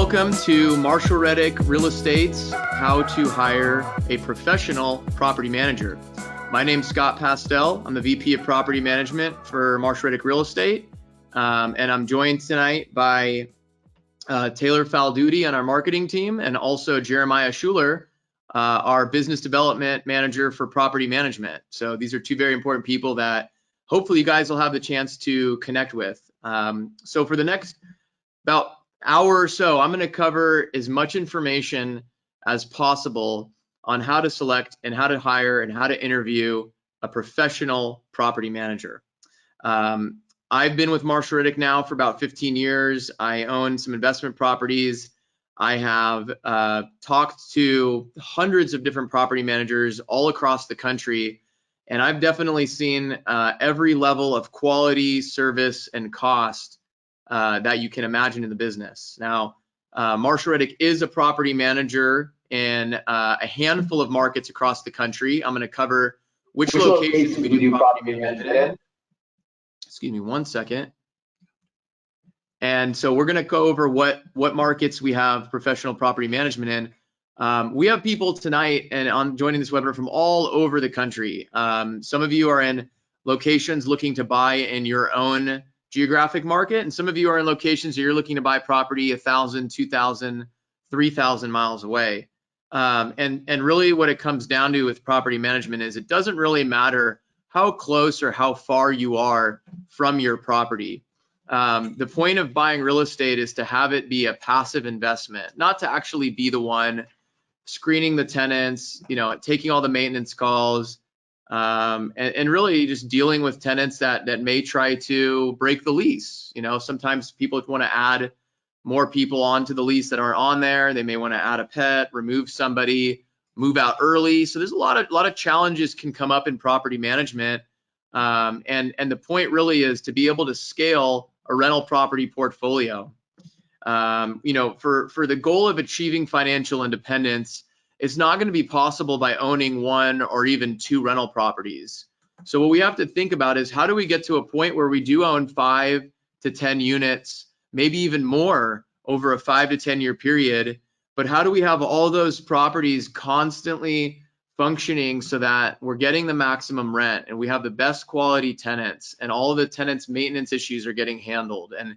Welcome to Marshall Reddick Real Estate's How to Hire a Professional Property Manager. My name's Scott Pastel. I'm the VP of Property Management for Marshall Reddick Real Estate. And I'm joined tonight by Taylor Falduti on our marketing team, and also Jeremiah Schuler, our business development manager for property management. So these are two very important people that hopefully you guys will have the chance to connect with. So for the next about hour or so, I'm going to cover as much information as possible on how to select and how to hire and how to interview a professional property manager. I've been with Marshall Reddick now for about 15 years. I own some investment properties. I have talked to hundreds of different property managers all across the country, and I've definitely seen every level of quality, service, and cost that you can imagine in the business. Now, Marshall Reddick is a property manager in a handful of markets across the country. I'm going to cover which locations we do property management in. Excuse me one second. And so we're going to go over what markets we have professional property management in. We have people tonight and on joining this webinar from all over the country. Some of you are in locations looking to buy in your own geographic market, and some of you are in locations that you're looking to buy property 1,000, 2,000, 3,000 miles away. And really what it comes down to with property management is it doesn't really matter how close or how far you are from your property. The point of buying real estate is to have it be a passive investment, not to actually be the one screening the tenants, taking all the maintenance calls, and really just dealing with tenants that may try to break the lease. Sometimes people want to add more people onto the lease that aren't on there. They may want to add a pet, remove somebody, move out early. So there's a lot of challenges can come up in property management. And the point really is to be able to scale a rental property portfolio. For the goal of achieving financial independence, it's not going to be possible by owning one or even two rental properties. So what we have to think about is how do we get to a point where we do own 5 to 10 units, maybe even more over a 5 to 10 year period, but how do we have all those properties constantly functioning so that we're getting the maximum rent and we have the best quality tenants and all the tenants' maintenance issues are getting handled and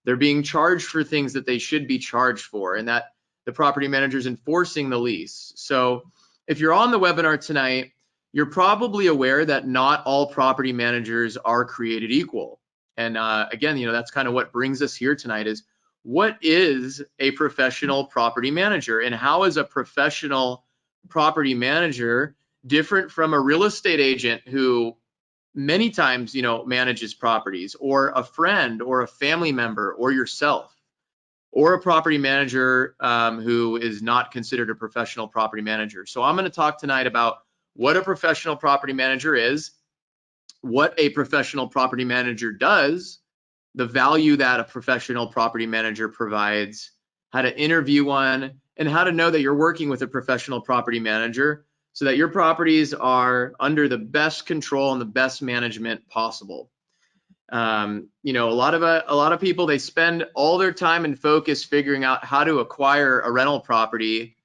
they're being charged for things that they should be charged for, and that the property manager is enforcing the lease. So if you're on the webinar tonight, you're probably aware that not all property managers are created equal. And again, that's kind of what brings us here tonight is what is a professional property manager, and how is a professional property manager different from a real estate agent who many times, manages properties, or a friend or a family member or yourself, or a property manager who is not considered a professional property manager. So I'm going to talk tonight about what a professional property manager is, what a professional property manager does, the value that a professional property manager provides, how to interview one, and how to know that you're working with a professional property manager so that your properties are under the best control and the best management possible. A lot of people, they spend all their time and focus figuring out how to acquire a rental property,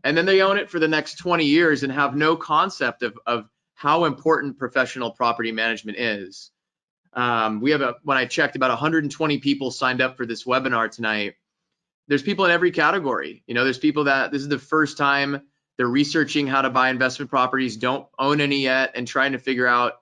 and then they own it for the next 20 years and have no concept of how important professional property management is. We have when I checked, about 120 people signed up for this webinar tonight. There's people in every category. There's people that this is the first time they're researching how to buy investment properties, don't own any yet, and trying to figure out,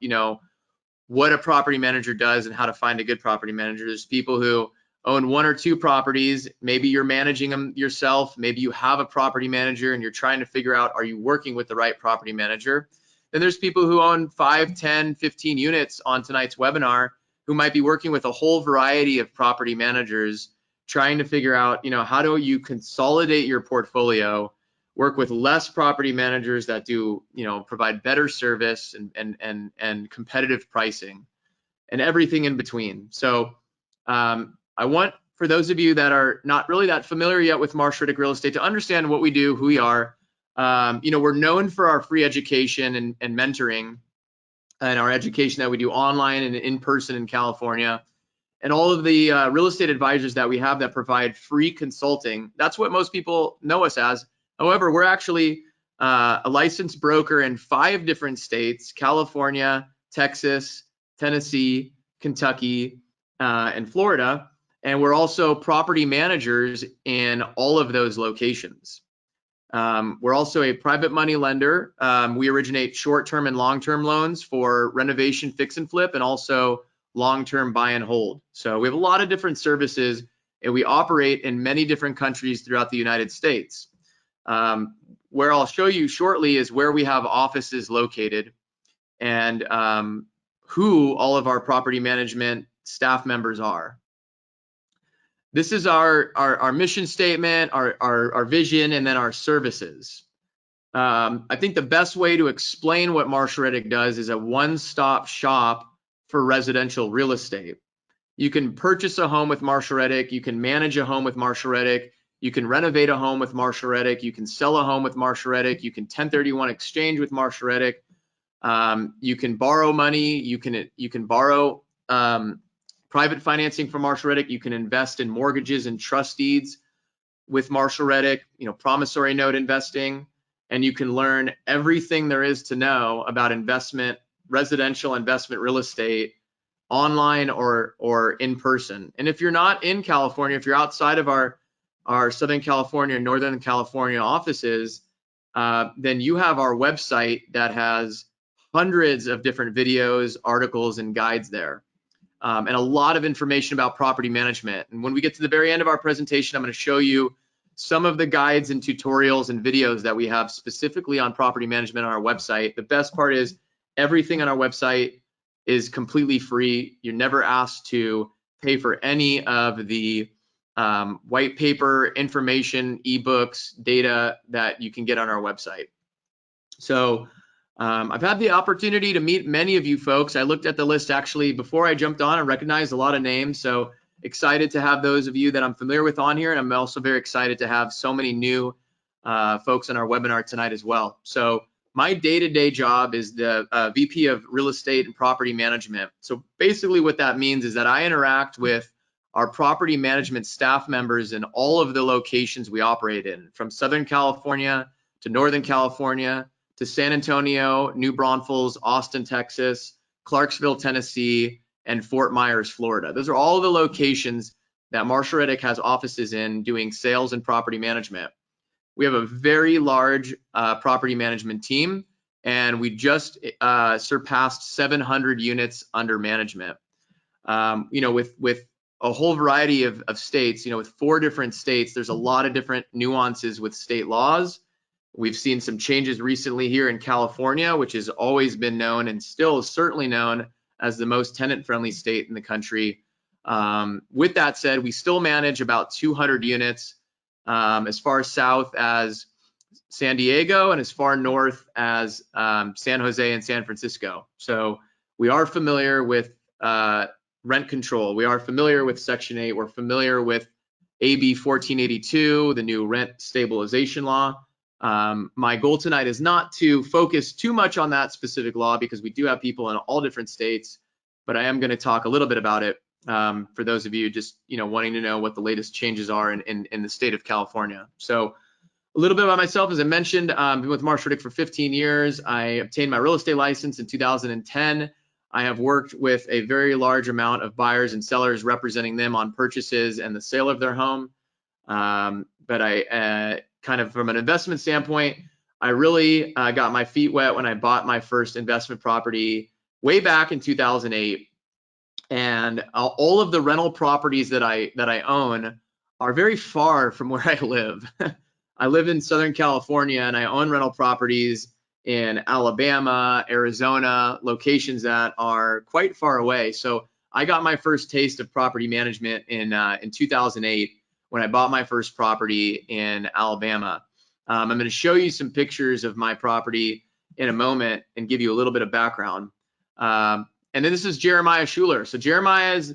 what a property manager does and how to find a good property manager. There's people who own 1 or 2 properties. Maybe you're managing them yourself. Maybe you have a property manager and you're trying to figure out, are you working with the right property manager? Then there's people who own 5, 10, 15 units on tonight's webinar who might be working with a whole variety of property managers, trying to figure out, how do you consolidate your portfolio, work with less property managers that do, provide better service and competitive pricing and everything in between. So I want, for those of you that are not really that familiar yet with Marshall Reddick Real Estate, to understand what we do, who we are. We're known for our free education and mentoring, and our education that we do online and in person in California. and all of the real estate advisors that we have that provide free consulting. That's what most people know us as. However, we're actually a licensed broker in 5 different states: California, Texas, Tennessee, Kentucky, and Florida. And we're also property managers in all of those locations. We're also a private money lender. We originate short-term and long-term loans for renovation, fix and flip, and also long-term buy and hold. So we have a lot of different services, and we operate in many different countries throughout the United States. Where I'll show you shortly is where we have offices located, and who all of our property management staff members are. This is our mission statement, our vision, and then our services. I think the best way to explain what Marshall Reddick does is a one-stop shop for residential real estate. You can purchase a home with Marshall Reddick, you can manage a home with Marshall Reddick, you can renovate a home with Marshall Reddick, you can sell a home with Marshall Reddick, you can 1031 exchange with Marshall Reddick, you can borrow money, you can borrow private financing from Marshall Reddick, you can invest in mortgages and trust deeds with Marshall Reddick, promissory note investing, and you can learn everything there is to know about investment, residential investment real estate, online or in person. And if you're not in California, if you're outside of our Southern California, Northern California offices, then you have our website that has hundreds of different videos, articles, and guides there, and a lot of information about property management. And when we get to the very end of our presentation, I'm going to show you some of the guides and tutorials and videos that we have specifically on property management on our website. The best part is everything on our website is completely free. You're never asked to pay for any of the white paper information, ebooks, data that you can get on our website. So I've had the opportunity to meet many of you folks. I looked at the list actually before I jumped on and recognized a lot of names. So excited to have those of you that I'm familiar with on here. And I'm also very excited to have so many new folks on our webinar tonight as well. So my day-to-day job is the VP of Real Estate and Property Management. So basically what that means is that I interact with our property management staff members in all of the locations we operate in, from Southern California to Northern California to San Antonio, New Braunfels, Austin, Texas, Clarksville, Tennessee, and Fort Myers, Florida. Those are all the locations that Marshall Reddick has offices in doing sales and property management. We have a very large property management team, and we just surpassed 700 units under management. With a whole variety of states, with 4 different states, there's a lot of different nuances with state laws. We've seen some changes recently here in California, which has always been known and still is certainly known as the most tenant-friendly state in the country. With that said, we still manage about 200 units as far south as San Diego and as far north as San Jose and San Francisco. So we are familiar with rent control. We are familiar with Section 8. We're familiar with AB 1482, the new rent stabilization law. My goal tonight is not to focus too much on that specific law because we do have people in all different states, but I am going to talk a little bit about it for those of you just wanting to know what the latest changes are in the state of California. So a little bit about myself, as I mentioned, I've been with Marshall Reddick for 15 years. I obtained my real estate license in 2010. I have worked with a very large amount of buyers and sellers, representing them on purchases and the sale of their home. But I kind of from an investment standpoint, I really got my feet wet when I bought my first investment property way back in 2008. And all of the rental properties that I own are very far from where I live. I live in Southern California, and I own rental properties in Alabama, Arizona, locations that are quite far away. So I got my first taste of property management in 2008 when I bought my first property in Alabama. I'm going to show you some pictures of my property in a moment and give you a little bit of background. And then this is Jeremiah Schuler. So Jeremiah's,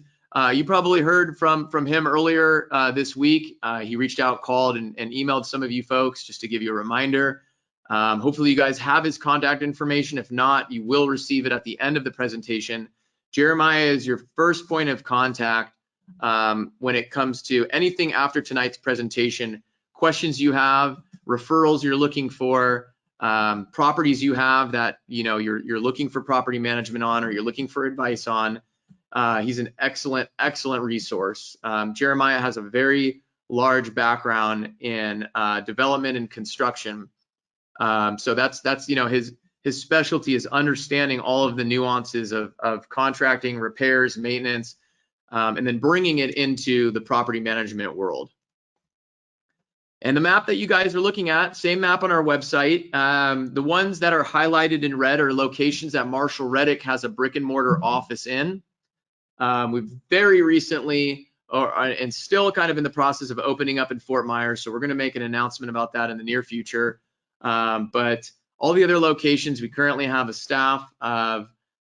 you probably heard from him earlier this week. He reached out, called, and emailed some of you folks just to give you a reminder. Hopefully you guys have his contact information. If not, you will receive it at the end of the presentation. Jeremiah is your first point of contact when it comes to anything after tonight's presentation, questions you have, referrals you're looking for, properties you have that you're looking for property management on, or you're looking for advice on. He's an excellent resource. Jeremiah has a very large background in development and construction. So that's his specialty is understanding all of the nuances of contracting, repairs, maintenance, and then bringing it into the property management world. And the map that you guys are looking at, same map on our website. The ones that are highlighted in red are locations that Marshall Reddick has a brick and mortar office in. We've very recently, and still kind of in the process of opening up in Fort Myers, so we're going to make an announcement about that in the near future. But all the other locations, we currently have a staff of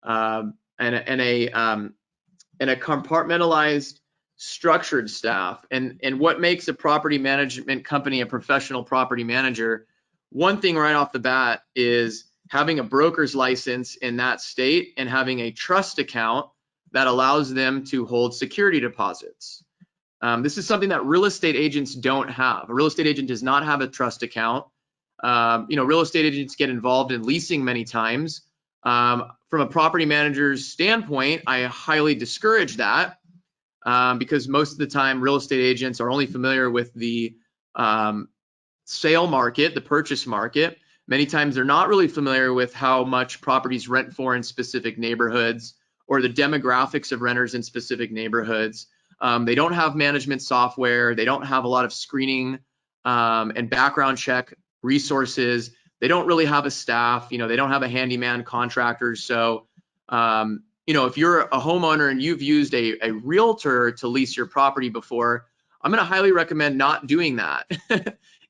and a compartmentalized, structured staff. And what makes a property management company a professional property manager? One thing right off the bat is having a broker's license in that state and having a trust account that allows them to hold security deposits. This is something that real estate agents don't have. A real estate agent does not have a trust account. Real estate agents get involved in leasing many times. From a property manager's standpoint, I highly discourage that because most of the time real estate agents are only familiar with the sale market, the purchase market. Many times they're not really familiar with how much properties rent for in specific neighborhoods or the demographics of renters in specific neighborhoods. They don't have management software. They don't have a lot of screening and background check resources. They don't really have a staff. They don't have a handyman, contractors. So, if you're a homeowner and you've used a realtor to lease your property before, I'm going to highly recommend not doing that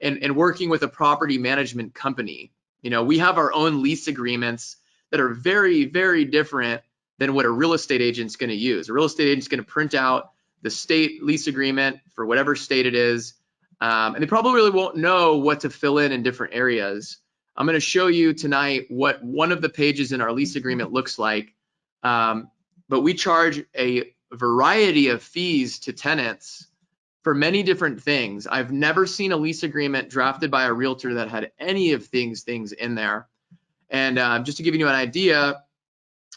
and working with a property management company. We have our own lease agreements that are very, very different than what a real estate agent's going to use. A real estate agent's going to print out the state lease agreement for whatever state it is, and they probably really won't know what to fill in different areas. I'm going to show you tonight what one of the pages in our lease agreement looks like, but we charge a variety of fees to tenants for many different things. I've never seen a lease agreement drafted by a realtor that had any of things in there. And just to give you an idea,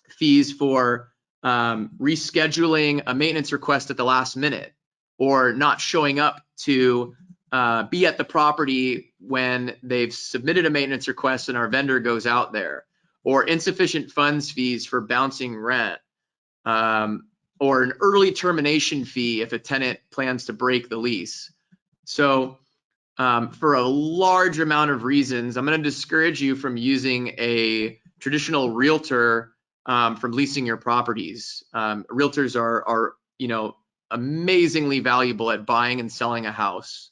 fees for rescheduling a maintenance request at the last minute, or not showing up to be at the property when they've submitted a maintenance request and our vendor goes out there, or insufficient funds fees for bouncing rent, or an early termination fee if a tenant plans to break the lease. So for a large amount of reasons, I'm going to discourage you from using a traditional realtor from leasing your properties. Realtors are amazingly valuable at buying and selling a house.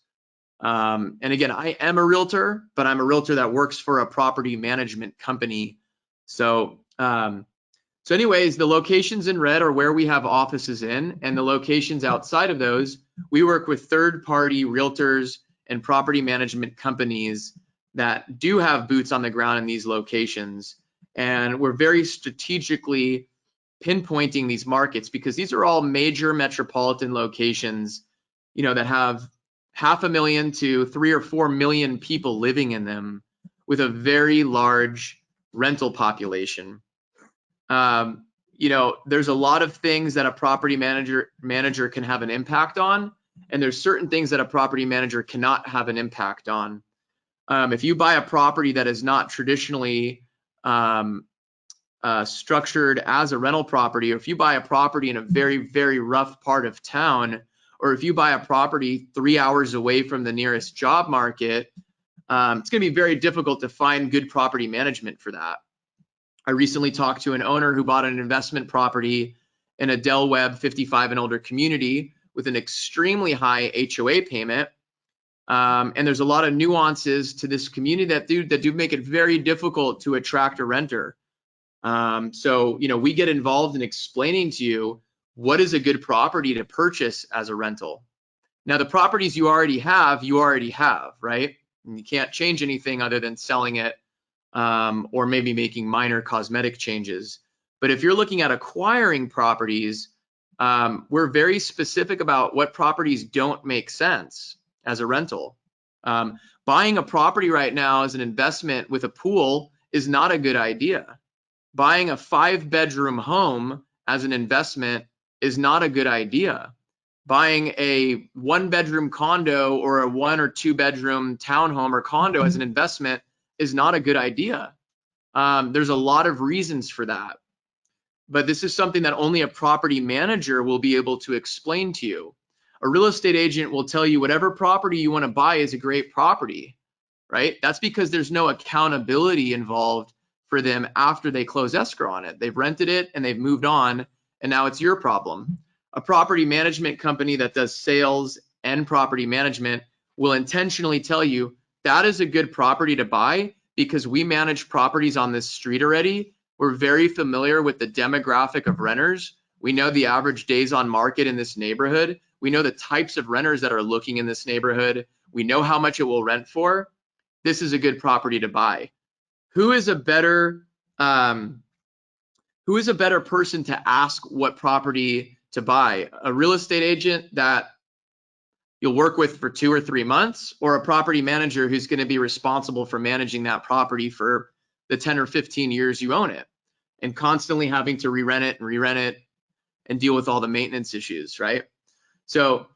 And again, I am a realtor, but I'm a realtor that works for a property management company. So anyways, the locations in red are where we have offices in, and the locations outside of those, we work with third-party realtors and property management companies that do have boots on the ground in these locations. And we're very strategically pinpointing these markets because these are all major metropolitan locations, that have 500,000 to 3 or 4 million people living in them with a very large rental population. There's a lot of things that a property manager can have an impact on, and there's certain things that a property manager cannot have an impact on. If you buy a property that is not traditionally structured as a rental property, or if you buy a property in a very, very rough part of town, or if you buy a property 3 hours away from the nearest job market, it's going to be very difficult to find good property management for that. I recently talked to an owner who bought an investment property in a Del Webb 55 and older community with an extremely high HOA payment. And there's a lot of nuances to this community that do make it very difficult to attract a renter. So we get involved in explaining to you what is a good property to purchase as a rental. Now, the properties you already have, right? And you can't change anything other than selling it, or maybe making minor cosmetic changes. But if you're looking at acquiring properties, we're very specific about what properties don't make sense as a rental. Buying a property right now as an investment with a pool is not a good idea. Buying a 5-bedroom home as an investment is not a good idea. Buying a 1-bedroom condo or a 1 or 2-bedroom townhome or condo as an investment is not a good idea. There's a lot of reasons for that, but this is something that only a property manager will be able to explain to you. A real estate agent will tell you whatever property you want to buy is a great property, right? That's because there's no accountability involved for them after they close escrow on it. They've rented it and they've moved on, and now it's your problem. A property management company that does sales and property management will intentionally tell you that is a good property to buy because we manage properties on this street already. We're very familiar with the demographic of renters. We know the average days on market in this neighborhood. We know the types of renters that are looking in this neighborhood. We know how much it will rent for. This is a good property to buy. Who is a better person to ask what property to buy? A real estate agent that you'll work with for 2 or 3 months, or a property manager who's going to be responsible for managing that property for the 10 or 15 years you own it and constantly having to re-rent it and deal with all the maintenance issues, right? So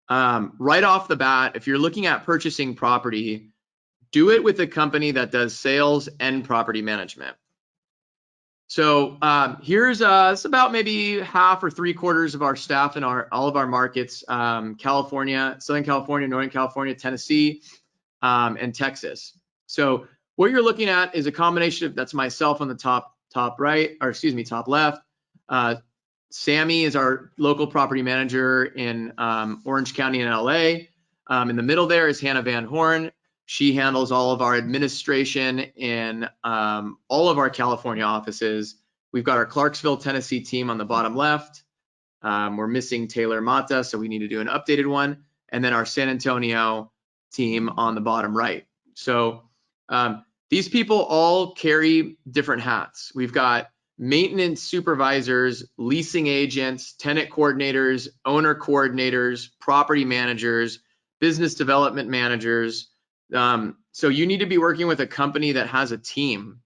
right off the bat, if you're looking at purchasing property, do it with a company that does sales and property management. So here's it's about maybe half or 3/4 of our staff in all of our markets: California, Southern California, Northern California, Tennessee, and Texas. So what you're looking at is a combination of, that's myself on the top right, or excuse me, top left. Sammy is our local property manager in Orange County in LA. In the middle there is Hannah Van Horn. She handles all of our administration in all of our California offices. We've got our Clarksville, Tennessee team on the bottom left. We're missing Taylor Mata, so we need to do an updated one. And then our San Antonio team on the bottom right. So these people all carry different hats. We've got maintenance supervisors, leasing agents, tenant coordinators, owner coordinators, property managers, business development managers. So you need to be working with a company that has a team.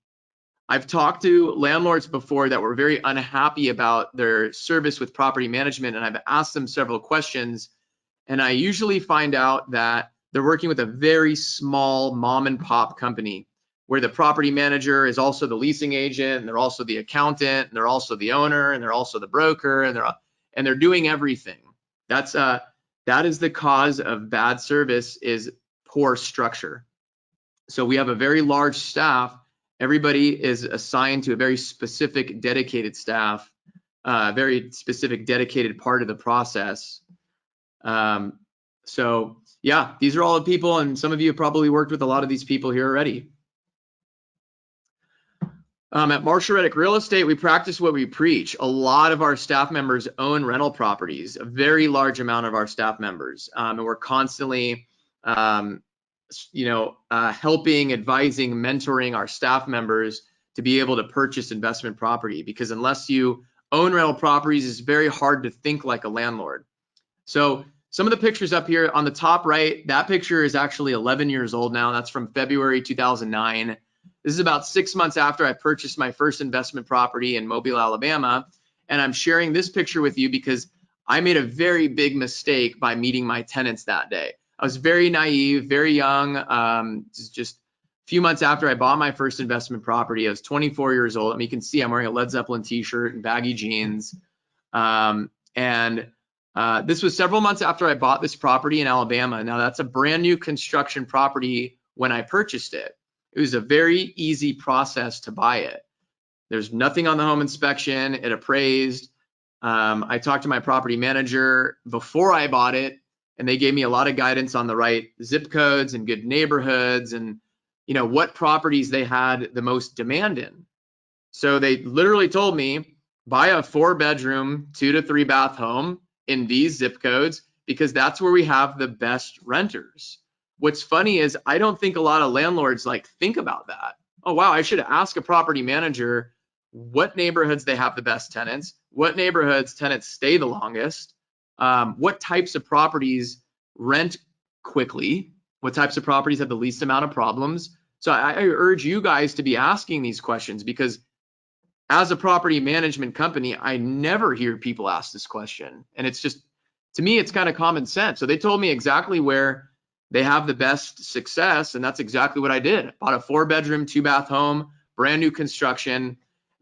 I've talked to landlords before that were very unhappy about their service with property management, and I've asked them several questions, and I usually find out that they're working with a very small mom and pop company where the property manager is also the leasing agent, and they're also the accountant, and they're also the owner, and they're also the broker, and they're doing everything. That is the cause of bad service, is poor structure. So we have a very large staff. Everybody is assigned to a very specific dedicated staff, very specific dedicated part of the process. So yeah, these are all the people, and some of you have probably worked with a lot of these people here already. At Marshall Reddick Real Estate, we practice what we preach. A lot of our staff members own rental properties, a very large amount of our staff members, and we're constantly helping, advising, mentoring our staff members to be able to purchase investment property, because unless you own rental properties, it's very hard to think like a landlord. So some of the pictures up here on the top right, that picture is actually 11 years old now. That's from February 2009. This is about 6 months after I purchased my first investment property in Mobile, Alabama. And I'm sharing this picture with you because I made a very big mistake by meeting my tenants that day. I was very naive, very young. Just a few months after I bought my first investment property, I was 24 years old. I mean, you can see I'm wearing a Led Zeppelin t-shirt and baggy jeans. This was several months after I bought this property in Alabama. Now, that's a brand new construction property when I purchased it. It was a very easy process to buy it. There's nothing on the home inspection. It appraised. I talked to my property manager before I bought it, and they gave me a lot of guidance on the right zip codes and good neighborhoods and what properties they had the most demand in. So they literally told me, buy a 4-bedroom, 2 to 3 bath home in these zip codes because that's where we have the best renters. What's funny is I don't think a lot of landlords think about that. Oh, wow, I should ask a property manager what neighborhoods they have the best tenants, what neighborhoods tenants stay the longest, what types of properties rent quickly, what types of properties have the least amount of problems. So I urge you guys to be asking these questions, because as a property management company, I never hear people ask this question. And it's just, to me, it's kind of common sense. So they told me exactly where they have the best success, and that's exactly what I did. I bought a 4-bedroom, 2-bath home, brand new construction,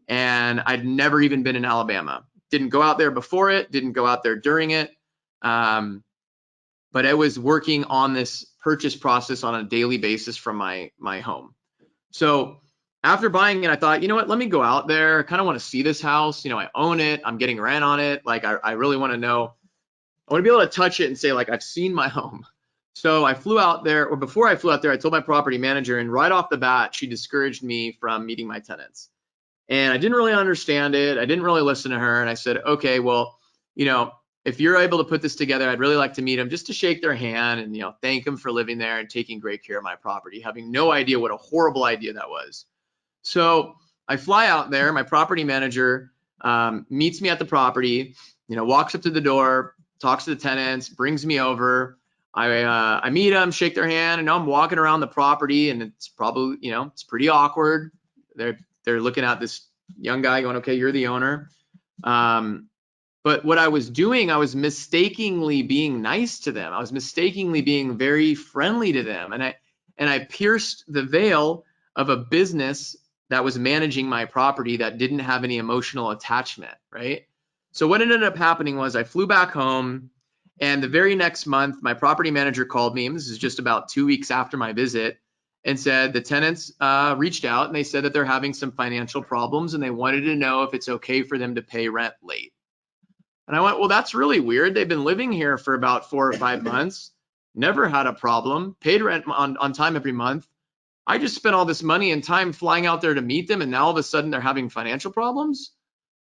and I'd never even been in Alabama. Didn't go out there before it, didn't go out there during it. But I was working on this purchase process on a daily basis from my home. So after buying it, I thought, you know what, let me go out there. I kind of want to see this house. You know, I own it. I'm getting rent on it. Like, I really want to know. I want to be able to touch it and say, like, I've seen my home. So I flew out there, or before I flew out there, I told my property manager, and right off the bat, she discouraged me from meeting my tenants. And I didn't really understand it. I didn't really listen to her. And I said, okay, well, you know, if you're able to put this together, I'd really like to meet them just to shake their hand and, you know, thank them for living there and taking great care of my property, having no idea what a horrible idea that was. So I fly out there. My property manager meets me at the property, you know, walks up to the door, talks to the tenants, brings me over. I meet them, shake their hand, and now I'm walking around the property, and it's probably, you know, it's pretty awkward. They're looking at this young guy going, okay, you're the owner. But what I was doing, I was mistakenly being nice to them. I was mistakenly being very friendly to them. And I pierced the veil of a business that was managing my property that didn't have any emotional attachment, right? So what ended up happening was I flew back home, and the very next month, my property manager called me, and this is just about 2 weeks after my visit, and said the tenants reached out, and they said that they're having some financial problems, and they wanted to know if it's okay for them to pay rent late. And I went, well, that's really weird. They've been living here for about 4 or 5 months, never had a problem, paid rent on time every month. I just spent all this money and time flying out there to meet them, and now all of a sudden they're having financial problems.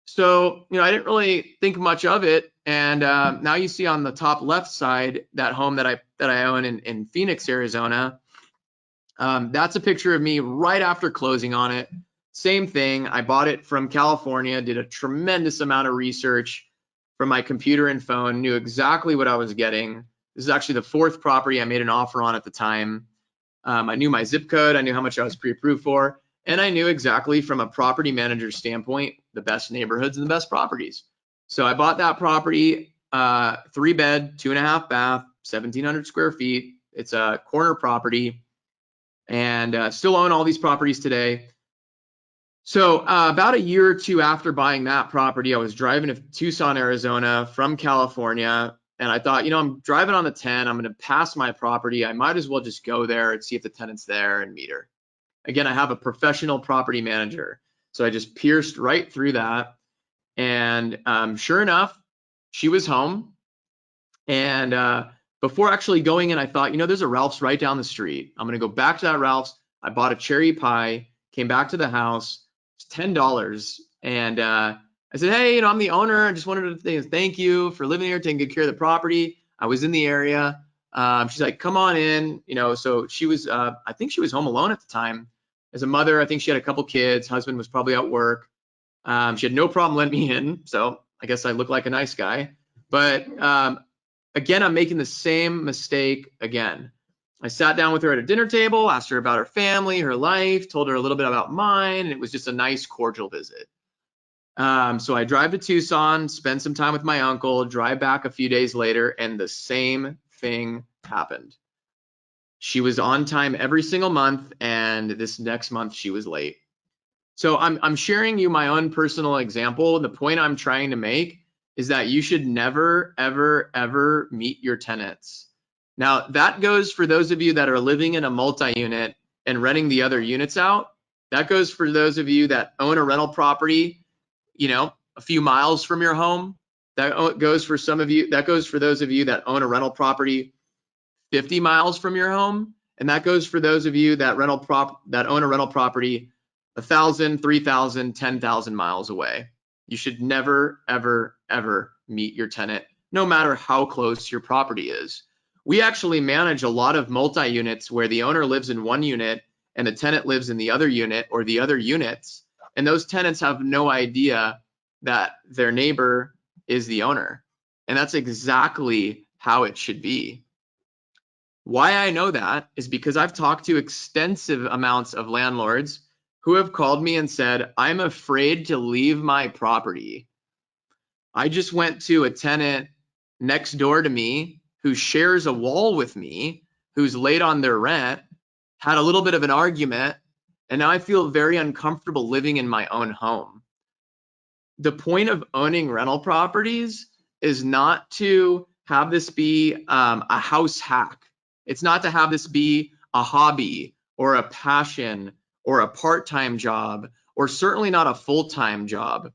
So, you know, I didn't really think much of it. And now you see on the top left side, that home that I own in Phoenix, Arizona. That's a picture of me right after closing on it. Same thing. I bought it from California, did a tremendous amount of research from my computer and phone, knew exactly what I was getting. This is actually the 4th property I made an offer on at the time. I knew my zip code, I knew how much I was pre-approved for, and I knew exactly from a property manager standpoint, the best neighborhoods and the best properties. So I bought that property, 3-bed, 2.5 bath, 1,700 square feet. It's a corner property, and still own all these properties today. So about a year or two after buying that property, I was driving to Tucson, Arizona from California, and I thought, you know, I'm driving on the 10, I'm going to pass my property. I might as well just go there and see if the tenant's there and meet her. Again, I have a professional property manager. So I just pierced right through that. And sure enough, she was home. And before actually going in, I thought, you know, there's a Ralph's right down the street. I'm going to go back to that Ralph's. I bought a cherry pie, came back to the house. It's $10. And I said, hey, you know, I'm the owner. I just wanted to thank you for living here, taking good care of the property. I was in the area. She's like, come on in. You know, so she was, I think she was home alone at the time. As a mother, I think she had a couple kids. Husband was probably at work. She had no problem letting me in. So I guess I look like a nice guy. But again, I'm making the same mistake again. I sat down with her at a dinner table, asked her about her family, her life, told her a little bit about mine, and it was just a nice, cordial visit. So I drive to Tucson, spend some time with my uncle, drive back a few days later, and the same thing happened. She was on time every single month, and this next month she was late. So I'm sharing you my own personal example. The point I'm trying to make is that you should never, ever, ever meet your tenants. Now, that goes for those of you that are living in a multi-unit and renting the other units out. That goes for those of you that own a rental property, you know, a few miles from your home. That goes for some of you. That goes for those of you that own a rental property 50 miles from your home. And that goes for those of you that own a rental property 1,000, 3,000, 10,000 miles away. You should never, ever, ever meet your tenant, no matter how close your property is. We actually manage a lot of multi-units where the owner lives in one unit and the tenant lives in the other unit or the other units. And those tenants have no idea that their neighbor is the owner. And that's exactly how it should be. Why I know that is because I've talked to extensive amounts of landlords who have called me and said, I'm afraid to leave my property. I just went to a tenant next door to me who shares a wall with me, who's late on their rent, had a little bit of an argument, and now I feel very uncomfortable living in my own home. The point of owning rental properties is not to have this be a house hack. It's not to have this be a hobby or a passion or a part-time job, or certainly not a full-time job.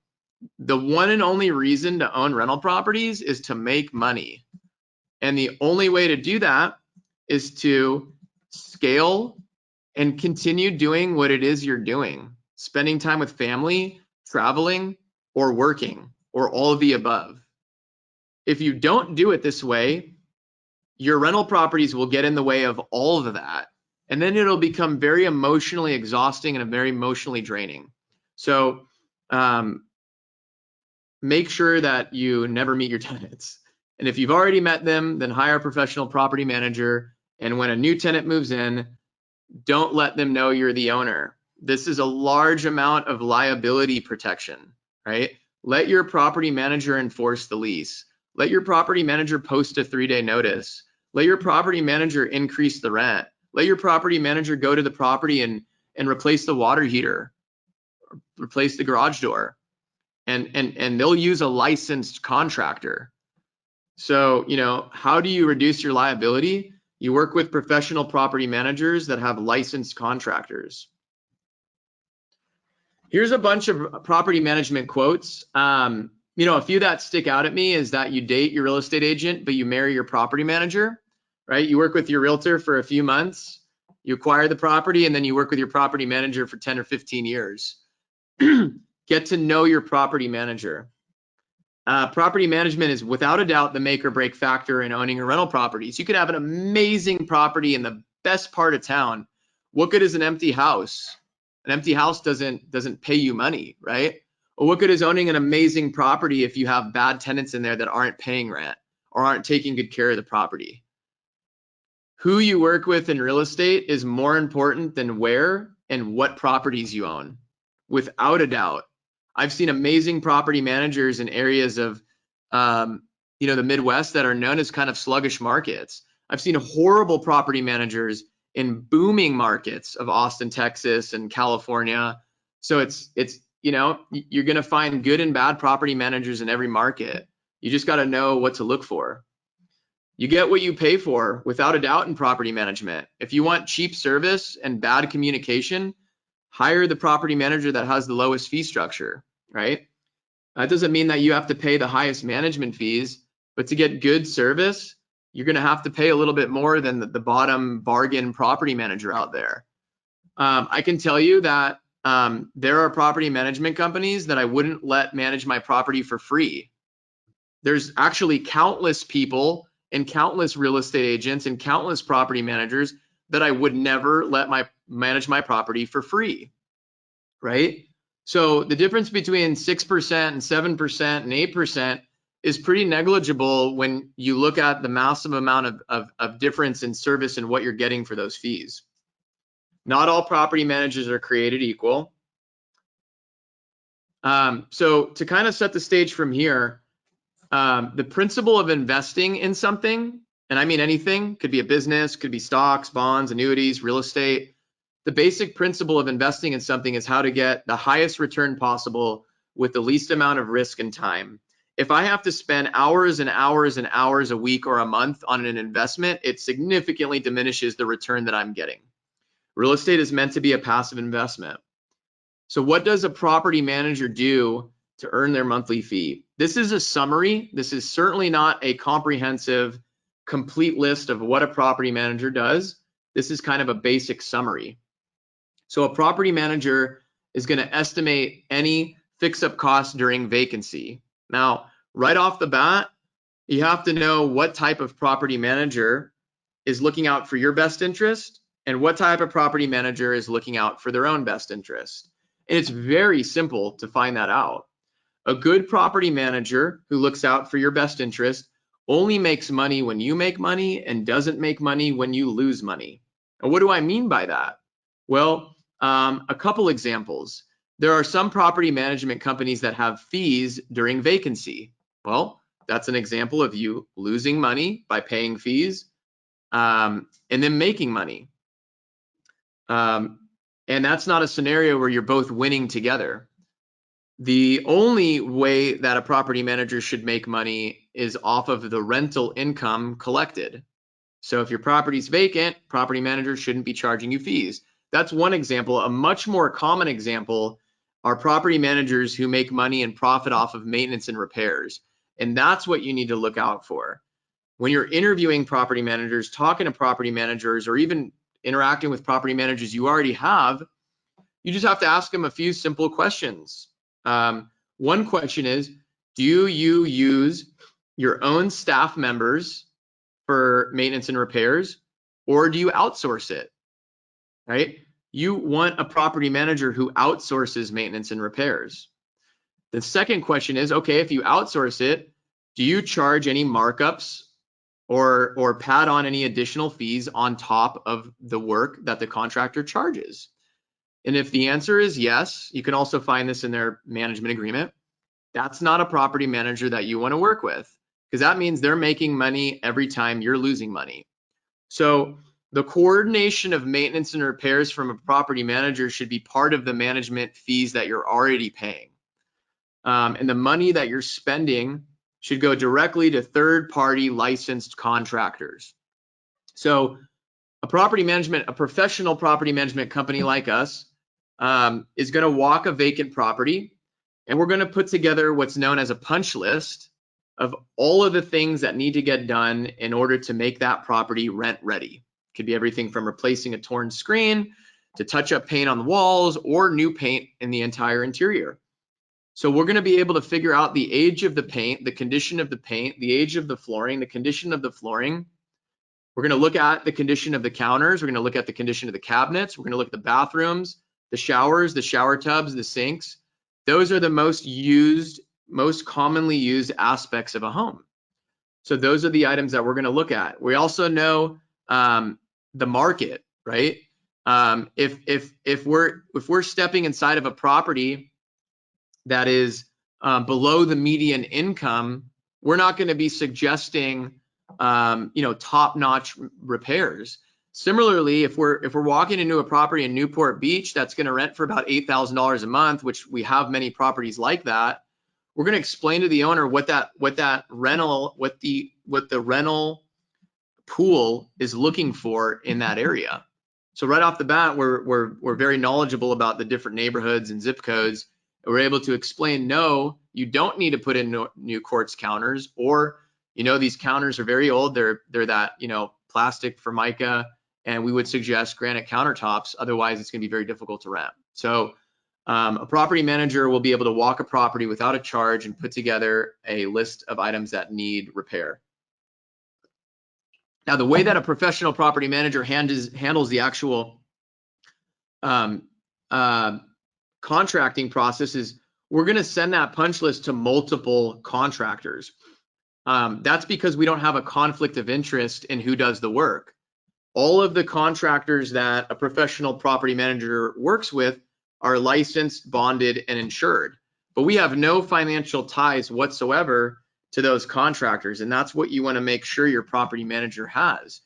The one and only reason to own rental properties is to make money. And the only way to do that is to scale and continue doing what it is you're doing, spending time with family, traveling, or working, or all of the above. If you don't do it this way, your rental properties will get in the way of all of that. And then it'll become very emotionally exhausting and very emotionally draining. So make sure that you never meet your tenants. And if you've already met them, then hire a professional property manager. And when a new tenant moves in, don't let them know you're the owner. This is a large amount of liability protection, right? Let your property manager enforce the lease. Let your property manager post a 3-day notice. Let your property manager increase the rent. Let your property manager go to the property and replace the water heater, replace the garage door. And they'll use a licensed contractor. So, you know, how do you reduce your liability? You work with professional property managers that have licensed contractors. Here's a bunch of property management quotes. You know, a few that stick out at me is that you date your real estate agent, but you marry your property manager, right? You work with your realtor for a few months, you acquire the property, and then you work with your property manager for 10 or 15 years. Get to know your property manager. Property management is without a doubt the make or break factor in owning your rental properties. You could have an amazing property in the best part of town. What good is an empty house? An empty house doesn't pay you money, right? Or what good is owning an amazing property if you have bad tenants in there that aren't paying rent or aren't taking good care of the property? Who you work with in real estate is more important than where and what properties you own, without a doubt. I've seen amazing property managers in areas of, you know, the Midwest that are known as kind of sluggish markets. I've seen horrible property managers in booming markets of Austin, Texas, and California. So it's you know, you're going to find good and bad property managers in every market. You just got to know what to look for. You get what you pay for, without a doubt, in property management. If you want cheap service and bad communication, hire the property manager that has the lowest fee structure, right? That doesn't mean that you have to pay the highest management fees, but to get good service, you're going to have to pay a little bit more than the bottom bargain property manager out there. I can tell you that there are property management companies that I wouldn't let manage my property for free. There's actually countless people and countless real estate agents and countless property managers that I would never let manage my property for free, right? So the difference between 6% and 7% and 8% is pretty negligible when you look at the massive amount of difference in service and what you're getting for those fees. Not all property managers are created equal. So to kind of set the stage from here, the principle of investing in something, and I mean anything, could be a business, could be stocks, bonds, annuities, real estate. The basic principle of investing in something is how to get the highest return possible with the least amount of risk and time. If I have to spend hours and hours and hours a week or a month on an investment, it significantly diminishes the return that I'm getting. Real estate is meant to be a passive investment. So what does a property manager do to earn their monthly fee? This is a summary. This is certainly not a comprehensive, complete list of what a property manager does. This is kind of a basic summary. So a property manager is going to estimate any fix-up costs during vacancy. Now, right off the bat, you have to know what type of property manager is looking out for your best interest and what type of property manager is looking out for their own best interest. And it's very simple to find that out. A good property manager who looks out for your best interest only makes money when you make money and doesn't make money when you lose money. And what do I mean by that? Well, a couple examples. There are some property management companies that have fees during vacancy. Well, that's an example of you losing money by paying fees and then making money. And that's not a scenario where you're both winning together. The only way that a property manager should make money is off of the rental income collected. So if your property's vacant, property managers shouldn't be charging you fees. That's one example. A much more common example are property managers who make money and profit off of maintenance and repairs. And that's what you need to look out for. When you're interviewing property managers, talking to property managers, or even interacting with property managers you already have, you just have to ask them a few simple questions. One question is, do you use your own staff members for maintenance and repairs, or do you outsource it, right? You want a property manager who outsources maintenance and repairs. The second question is, okay, if you outsource it, do you charge any markups or pad on any additional fees on top of the work that the contractor charges? And if the answer is yes, you can also find this in their management agreement. That's not a property manager that you want to work with, because that means they're making money every time you're losing money. So the coordination of maintenance and repairs from a property manager should be part of the management fees that you're already paying. And the money that you're spending should go directly to third-party licensed contractors. So a professional property management company like us is going to walk a vacant property, and we're going to put together what's known as a punch list of all of the things that need to get done in order to make that property rent ready. It could be everything from replacing a torn screen to touch up paint on the walls or new paint in the entire interior. So we're going to be able to figure out the age of the paint, the condition of the paint, the age of the flooring, the condition of the flooring. We're going to look at the condition of the counters. We're going to look at the condition of the cabinets. We're going to look at the bathrooms, the showers, the shower tubs, the sinks. Those are the most commonly used aspects of a home. So those are the items that we're going to look at. We also know the market, right? If we're stepping inside of a property that is below the median income, we're not going to be suggesting top-notch repairs. Similarly, if we're walking into a property in Newport Beach that's going to rent for about $8,000 a month, which we have many properties like that, we're going to explain to the owner what the rental pool is looking for in that area. So right off the bat, we're very knowledgeable about the different neighborhoods and zip codes. And we're able to explain, no, you don't need to put in new quartz counters, or these counters are very old. They're that plastic formica, and we would suggest granite countertops. Otherwise, it's going to be very difficult to rent. So a property manager will be able to walk a property without a charge and put together a list of items that need repair. Now, the way that a professional property manager handles the actual contracting process is we're going to send that punch list to multiple contractors. That's because we don't have a conflict of interest in who does the work. All of the contractors that a professional property manager works with are licensed, bonded, and insured. But we have no financial ties whatsoever to those contractors, and that's what you want to make sure your property manager has.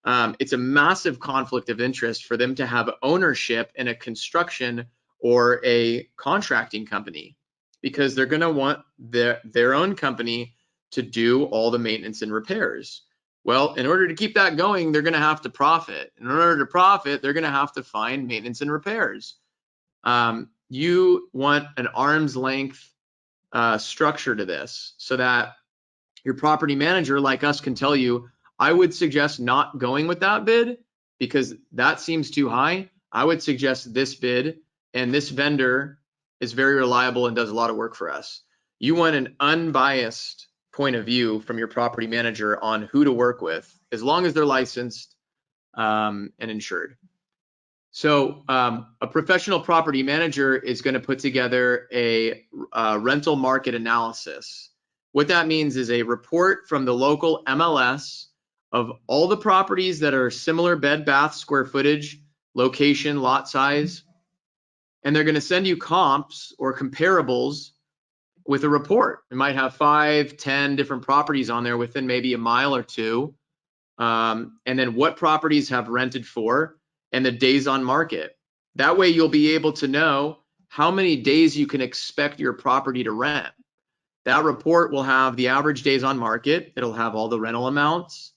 It's a massive conflict of interest for them to have ownership in a construction or a contracting company, because they're going to want their own company to do all the maintenance and repairs. Well, in order to keep that going, they're going to have to profit. In order to profit, they're going to have to find maintenance and repairs. You want an arm's length structure to this, so that your property manager like us can tell you, I would suggest not going with that bid because that seems too high. I would suggest this bid, and this vendor is very reliable and does a lot of work for us. You want an unbiased point of view from your property manager on who to work with, as long as they're licensed and insured. So a professional property manager is going to put together a rental market analysis. What that means is a report from the local MLS of all the properties that are similar bed, bath, square footage, location, lot size, and they're going to send you comps or comparables with a report. It might have 5, 10 different properties on there within maybe a mile or two, and then what properties have rented for and the days on market. That way you'll be able to know how many days you can expect your property to rent. That report will have the average days on market. It'll have all the rental amounts.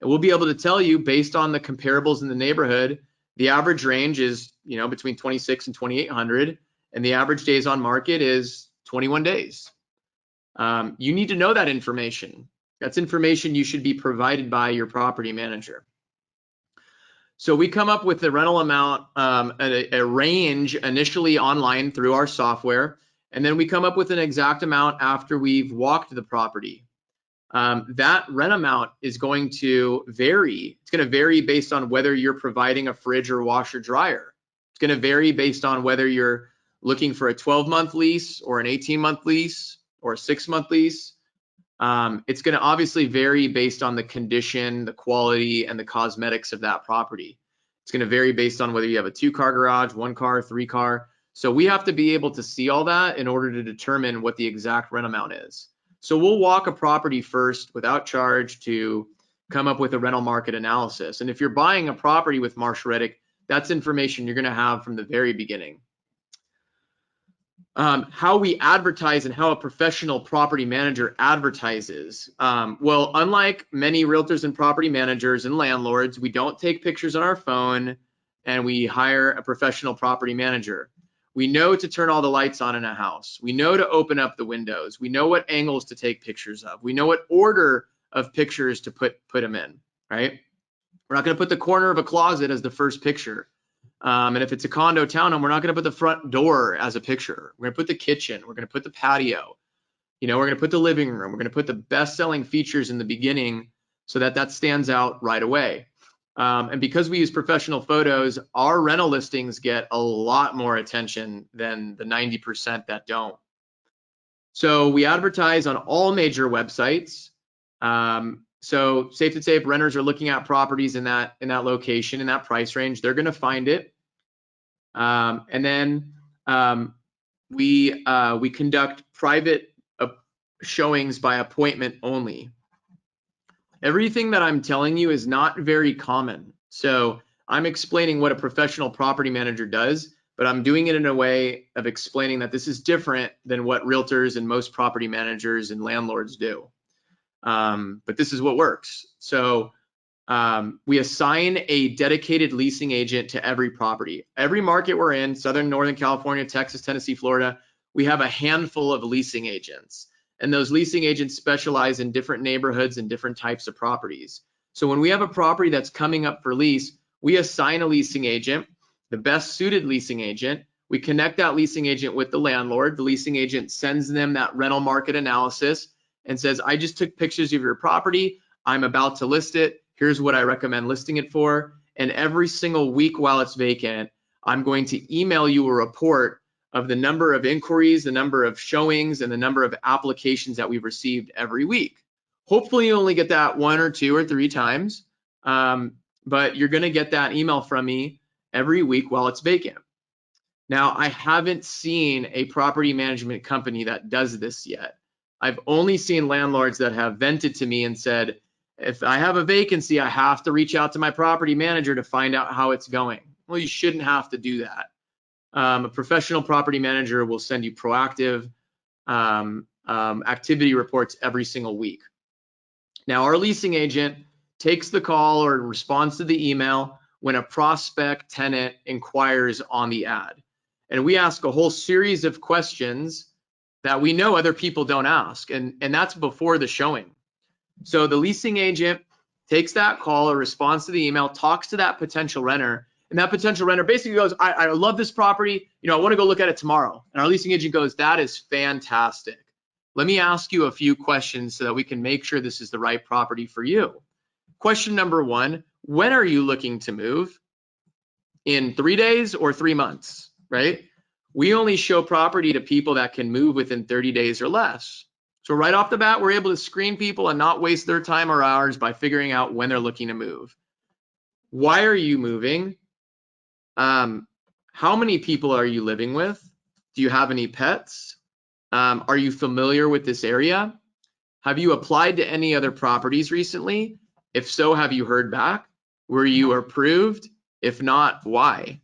And we'll be able to tell you based on the comparables in the neighborhood, the average range is, between 26 and 2,800, and the average days on market is 21 days. You need to know that information. That's information you should be provided by your property manager. So we come up with the rental amount, a range initially online through our software, and then we come up with an exact amount after we've walked the property. That rent amount is going to vary. It's going to vary based on whether you're providing a fridge or washer dryer. It's going to vary based on whether you're looking for a 12-month lease or an 18-month lease or a 6-month lease. It's going to obviously vary based on the condition, the quality, and the cosmetics of that property. It's going to vary based on whether you have a 2-car garage, 1-car, 3-car. So we have to be able to see all that in order to determine what the exact rent amount is. So we'll walk a property first without charge to come up with a rental market analysis. And if you're buying a property with Marsh Reddick, that's information you're going to have from the very beginning. How we advertise and how a professional property manager advertises. Well, unlike many realtors and property managers and landlords, we don't take pictures on our phone and we hire a professional property manager. We know to turn all the lights on in a house. We know to open up the windows. We know what angles to take pictures of. We know what order of pictures to put them in, right? We're not going to put the corner of a closet as the first picture. And if it's a condo townhome, we're not going to put the front door as a picture. We're going to put the kitchen. We're going to put the patio. We're going to put the living room. We're going to put the best-selling features in the beginning so that that stands out right away. And because we use professional photos, our rental listings get a lot more attention than the 90% that don't. So we advertise on all major websites. So safe to say, if renters are looking at properties in that location, in that price range, they're going to find it. And then we conduct private showings by appointment only. Everything that I'm telling you is not very common. So I'm explaining what a professional property manager does, but I'm doing it in a way of explaining that this is different than what realtors and most property managers and landlords do. But this is what works. So we assign a dedicated leasing agent to every property. Every market we're in, Southern, Northern California, Texas, Tennessee, Florida, we have a handful of leasing agents. And those leasing agents specialize in different neighborhoods and different types of properties. So when we have a property that's coming up for lease, we assign a leasing agent, the best suited leasing agent. We connect that leasing agent with the landlord. The leasing agent sends them that rental market analysis and says, I just took pictures of your property. I'm about to list it. Here's what I recommend listing it for. And every single week while it's vacant, I'm going to email you a report of the number of inquiries, the number of showings, and the number of applications that we've received every week. Hopefully you only get that 1 or 2 or 3 times, but you're gonna get that email from me every week while it's vacant. Now, I haven't seen a property management company that does this yet. I've only seen landlords that have vented to me and said, if I have a vacancy, I have to reach out to my property manager to find out how it's going. Well, you shouldn't have to do that. A professional property manager will send you proactive activity reports every single week. Now, our leasing agent takes the call or responds to the email when a prospect tenant inquires on the ad. And we ask a whole series of questions that we know other people don't ask, and that's before the showing. So the leasing agent takes that call or responds to the email, talks to that potential renter, and that potential renter basically goes, I love this property, I want to go look at it tomorrow. And our leasing agent goes, that is fantastic. Let me ask you a few questions so that we can make sure this is the right property for you. Question number 1, when are you looking to move? in 3 days or 3 months, right? We only show property to people that can move within 30 days or less. So right off the bat, we're able to screen people and not waste their time or hours by figuring out when they're looking to move. Why are you moving? How many people are you living with? Do you have any pets? Are you familiar with this area? Have you applied to any other properties recently? If so, have you heard back? Were you approved? If not, why?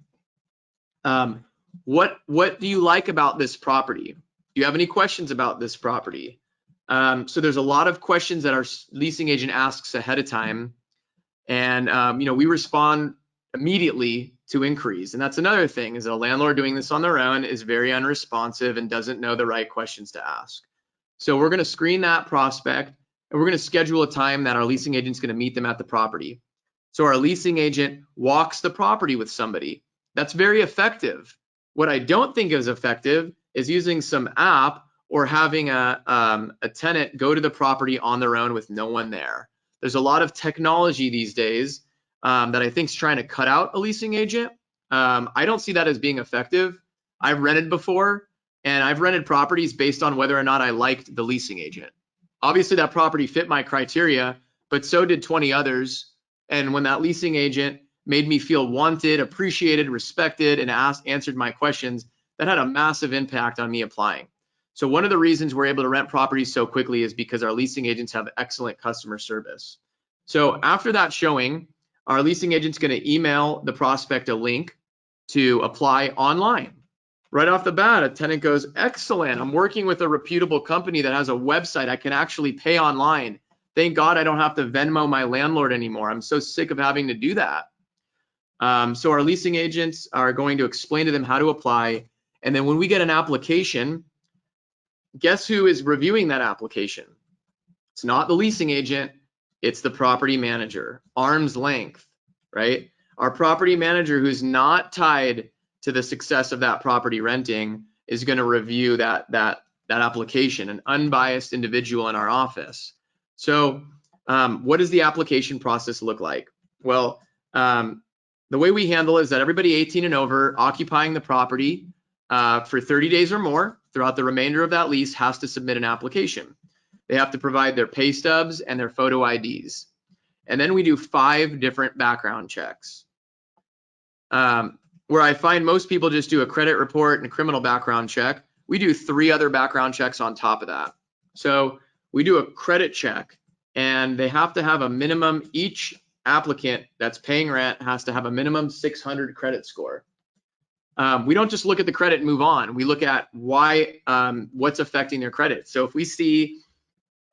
What do you like about this property? Do you have any questions about this property? So there's a lot of questions that our leasing agent asks ahead of time, and we respond immediately to inquiries. And that's another thing, is a landlord doing this on their own is very unresponsive and doesn't know the right questions to ask. So we're going to screen that prospect, and we're going to schedule a time that our leasing agent's going to meet them at the property. So our leasing agent walks the property with somebody. That's very effective. What I don't think is effective is using some app or having a tenant go to the property on their own with no one there. There's a lot of technology these days that I think is trying to cut out a leasing agent. I don't see that as being effective. I've rented before, and I've rented properties based on whether or not I liked the leasing agent. Obviously, that property fit my criteria, but so did 20 others. And when that leasing agent made me feel wanted, appreciated, respected, and answered my questions, that had a massive impact on me applying. So one of the reasons we're able to rent properties so quickly is because our leasing agents have excellent customer service. So after that showing, our leasing agent's going to email the prospect a link to apply online. Right off the bat, a tenant goes, excellent, I'm working with a reputable company that has a website. I can actually pay online. Thank God I don't have to Venmo my landlord anymore. I'm so sick of having to do that. So our leasing agents are going to explain to them how to apply. And then when we get an application, guess who is reviewing that application? It's not the leasing agent, it's the property manager, arm's length, right? Our property manager, who's not tied to the success of that property renting, is going to review that application, an unbiased individual in our office. So what does the application process look like? Well, the way we handle it is that everybody 18 and over occupying the property for 30 days or more throughout the remainder of that lease has to submit an application. They have to provide their pay stubs and their photo IDs. And then we do 5 different background checks. Where I find most people just do a credit report and a criminal background check, we do 3 other background checks on top of that. So we do a credit check, and they have to have a minimum, each applicant that's paying rent has to have a minimum 600 credit score. We don't just look at the credit and move on. We look at why, what's affecting their credit. So if we see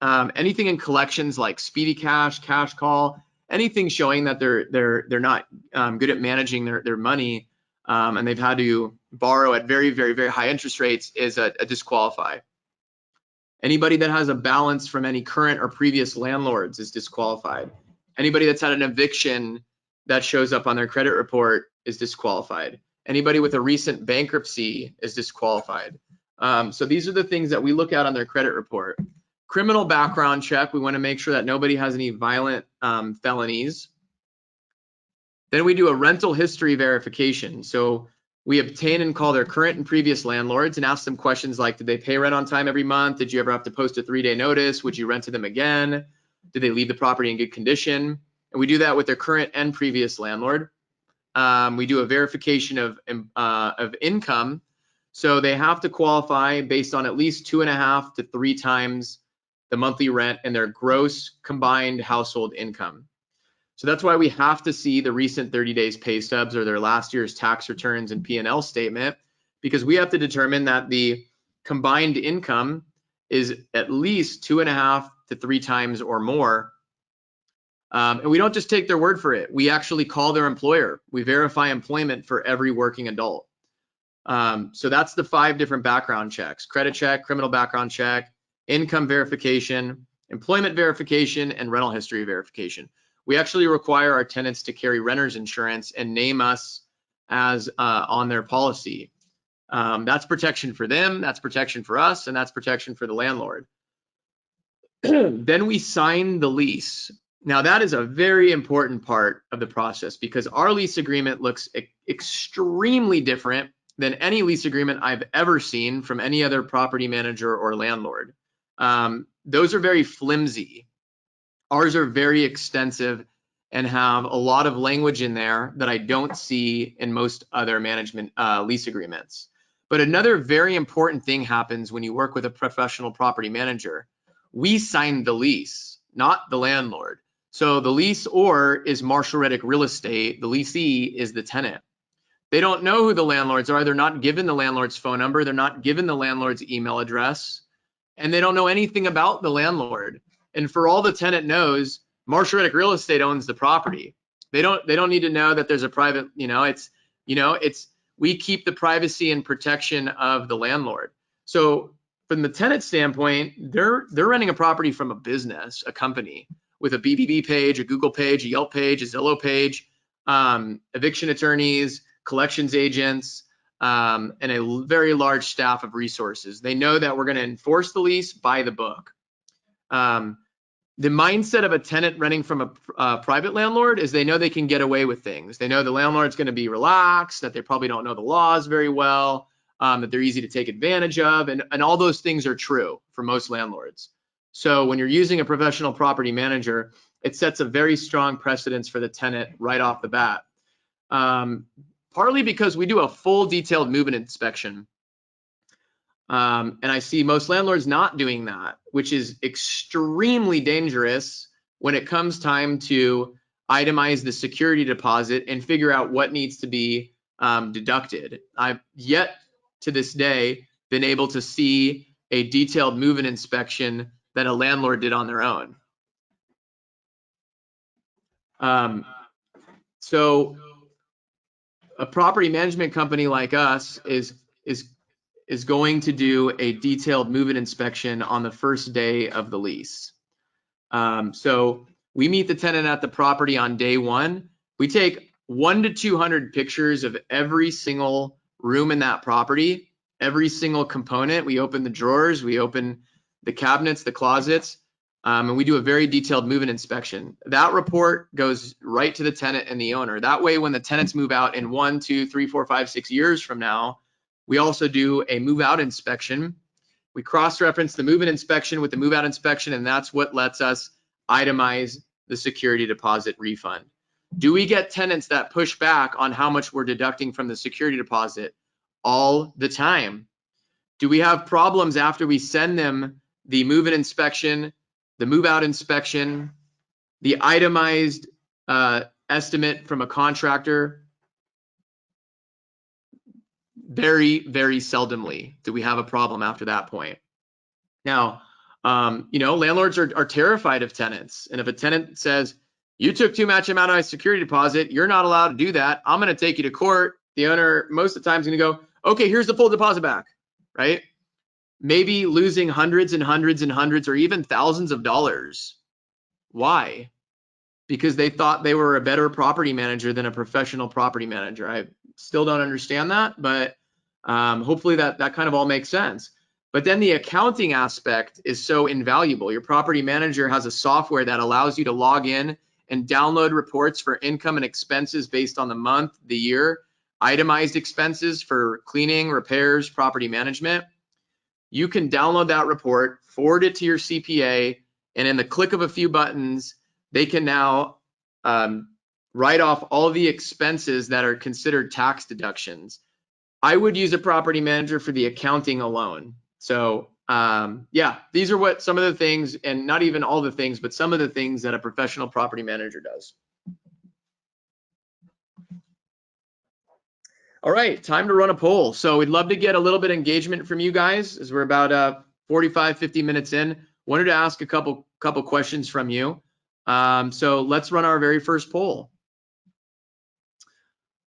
anything in collections like speedy cash, cash call, anything showing that they're not good at managing their money, and they've had to borrow at very, very, very high interest rates, is a disqualify. Anybody that has a balance from any current or previous landlords is disqualified. Anybody that's had an eviction that shows up on their credit report is disqualified. Anybody with a recent bankruptcy is disqualified. So these are the things that we look at on their credit report. Criminal background check, we want to make sure that nobody has any violent felonies. Then we do a rental history verification. So we obtain and call their current and previous landlords and ask them questions like, did they pay rent on time every month? Did you ever have to post a 3-day notice? Would you rent to them again? Did they leave the property in good condition? And we do that with their current and previous landlord. We do a verification of income. So they have to qualify based on at least 2.5 to 3 times the monthly rent and their gross combined household income. So that's why we have to see the recent 30 days pay stubs or their last year's tax returns and P&L statement, because we have to determine that the combined income is at least 2.5 to 3 times or more. And we don't just take their word for it. We actually call their employer. We verify employment for every working adult. So that's the 5 different background checks: credit check, criminal background check, income verification, employment verification, and rental history verification. We actually require our tenants to carry renter's insurance and name us as on their policy. That's protection for them, that's protection for us, and that's protection for the landlord. Then we sign the lease. Now that is a very important part of the process, because our lease agreement looks extremely different than any lease agreement I've ever seen from any other property manager or landlord. Those are very flimsy. Ours are very extensive and have a lot of language in there that I don't see in most other management lease agreements. But another very important thing happens when you work with a professional property manager. We sign the lease, not the landlord. So the leaseor is Marshall Reddick Real Estate. The leasee is the tenant. They don't know who the landlords are. They're not given the landlord's phone number. They're not given the landlord's email address, and they don't know anything about the landlord. And for all the tenant knows, Marshall Reddick Real Estate owns the property. They don't need to know that there's a private, we keep the privacy and protection of the landlord. So from the tenant standpoint, they're renting a property from a business, a company with a BBB page, a Google page, a Yelp page, a Zillow page, eviction attorneys, collections agents, and a very large staff of resources. They know that we're going to enforce the lease by the book. The mindset of a tenant renting from a private landlord is they know they can get away with things. They know the landlord's going to be relaxed, that they probably don't know the laws very well, that they're easy to take advantage of, and all those things are true for most landlords. So when you're using a professional property manager, it sets a very strong precedence for the tenant right off the bat. Partly because we do a full detailed move-in inspection. And I see most landlords not doing that, which is extremely dangerous when it comes time to itemize the security deposit and figure out what needs to be deducted. I've yet to this day been able to see a detailed move-in inspection that a landlord did on their own. So a property management company like us is going to do a detailed move-in inspection on the first day of the lease. So we meet the tenant at the property on day one. We take 100 to 200 pictures of every single room in that property, every single component. We open the drawers, we open the cabinets, the closets, and we do a very detailed move-in inspection. That report goes right to the tenant and the owner. That way, when the tenants move out in 1, 2, 3, 4, 5, 6 years from now, we also do a move-out inspection. We cross-reference the move-in inspection with the move-out inspection, and that's what lets us itemize the security deposit refund. Do we get tenants that push back on how much we're deducting from the security deposit? All the time. Do we have problems after we send them the move-in inspection, the move-out inspection, the itemized estimate from a contractor? Very, very seldomly do we have a problem after that point. Now, landlords are terrified of tenants. And if a tenant says, you took too much amount of my security deposit, you're not allowed to do that, I'm going to take you to court. The owner most of the time is going to go, okay, here's the full deposit back, right? Maybe losing hundreds and hundreds and hundreds or even thousands of dollars. Why? Because they thought they were a better property manager than a professional property manager. I still don't understand that, but hopefully that kind of all makes sense. But then the accounting aspect is so invaluable. Your property manager has a software that allows you to log in and download reports for income and expenses based on the month, the year, itemized expenses for cleaning, repairs, property management. You can download that report, forward it to your CPA, and in the click of a few buttons, they can now write off all the expenses that are considered tax deductions. I would use a property manager for the accounting alone. So yeah, these are some of the things, and not even all the things, but some of the things that a professional property manager does. All right, time to run a poll. So we'd love to get a little bit of engagement from you guys as we're about 45, 50 minutes in. Wanted to ask a couple questions from you. So let's run our very first poll.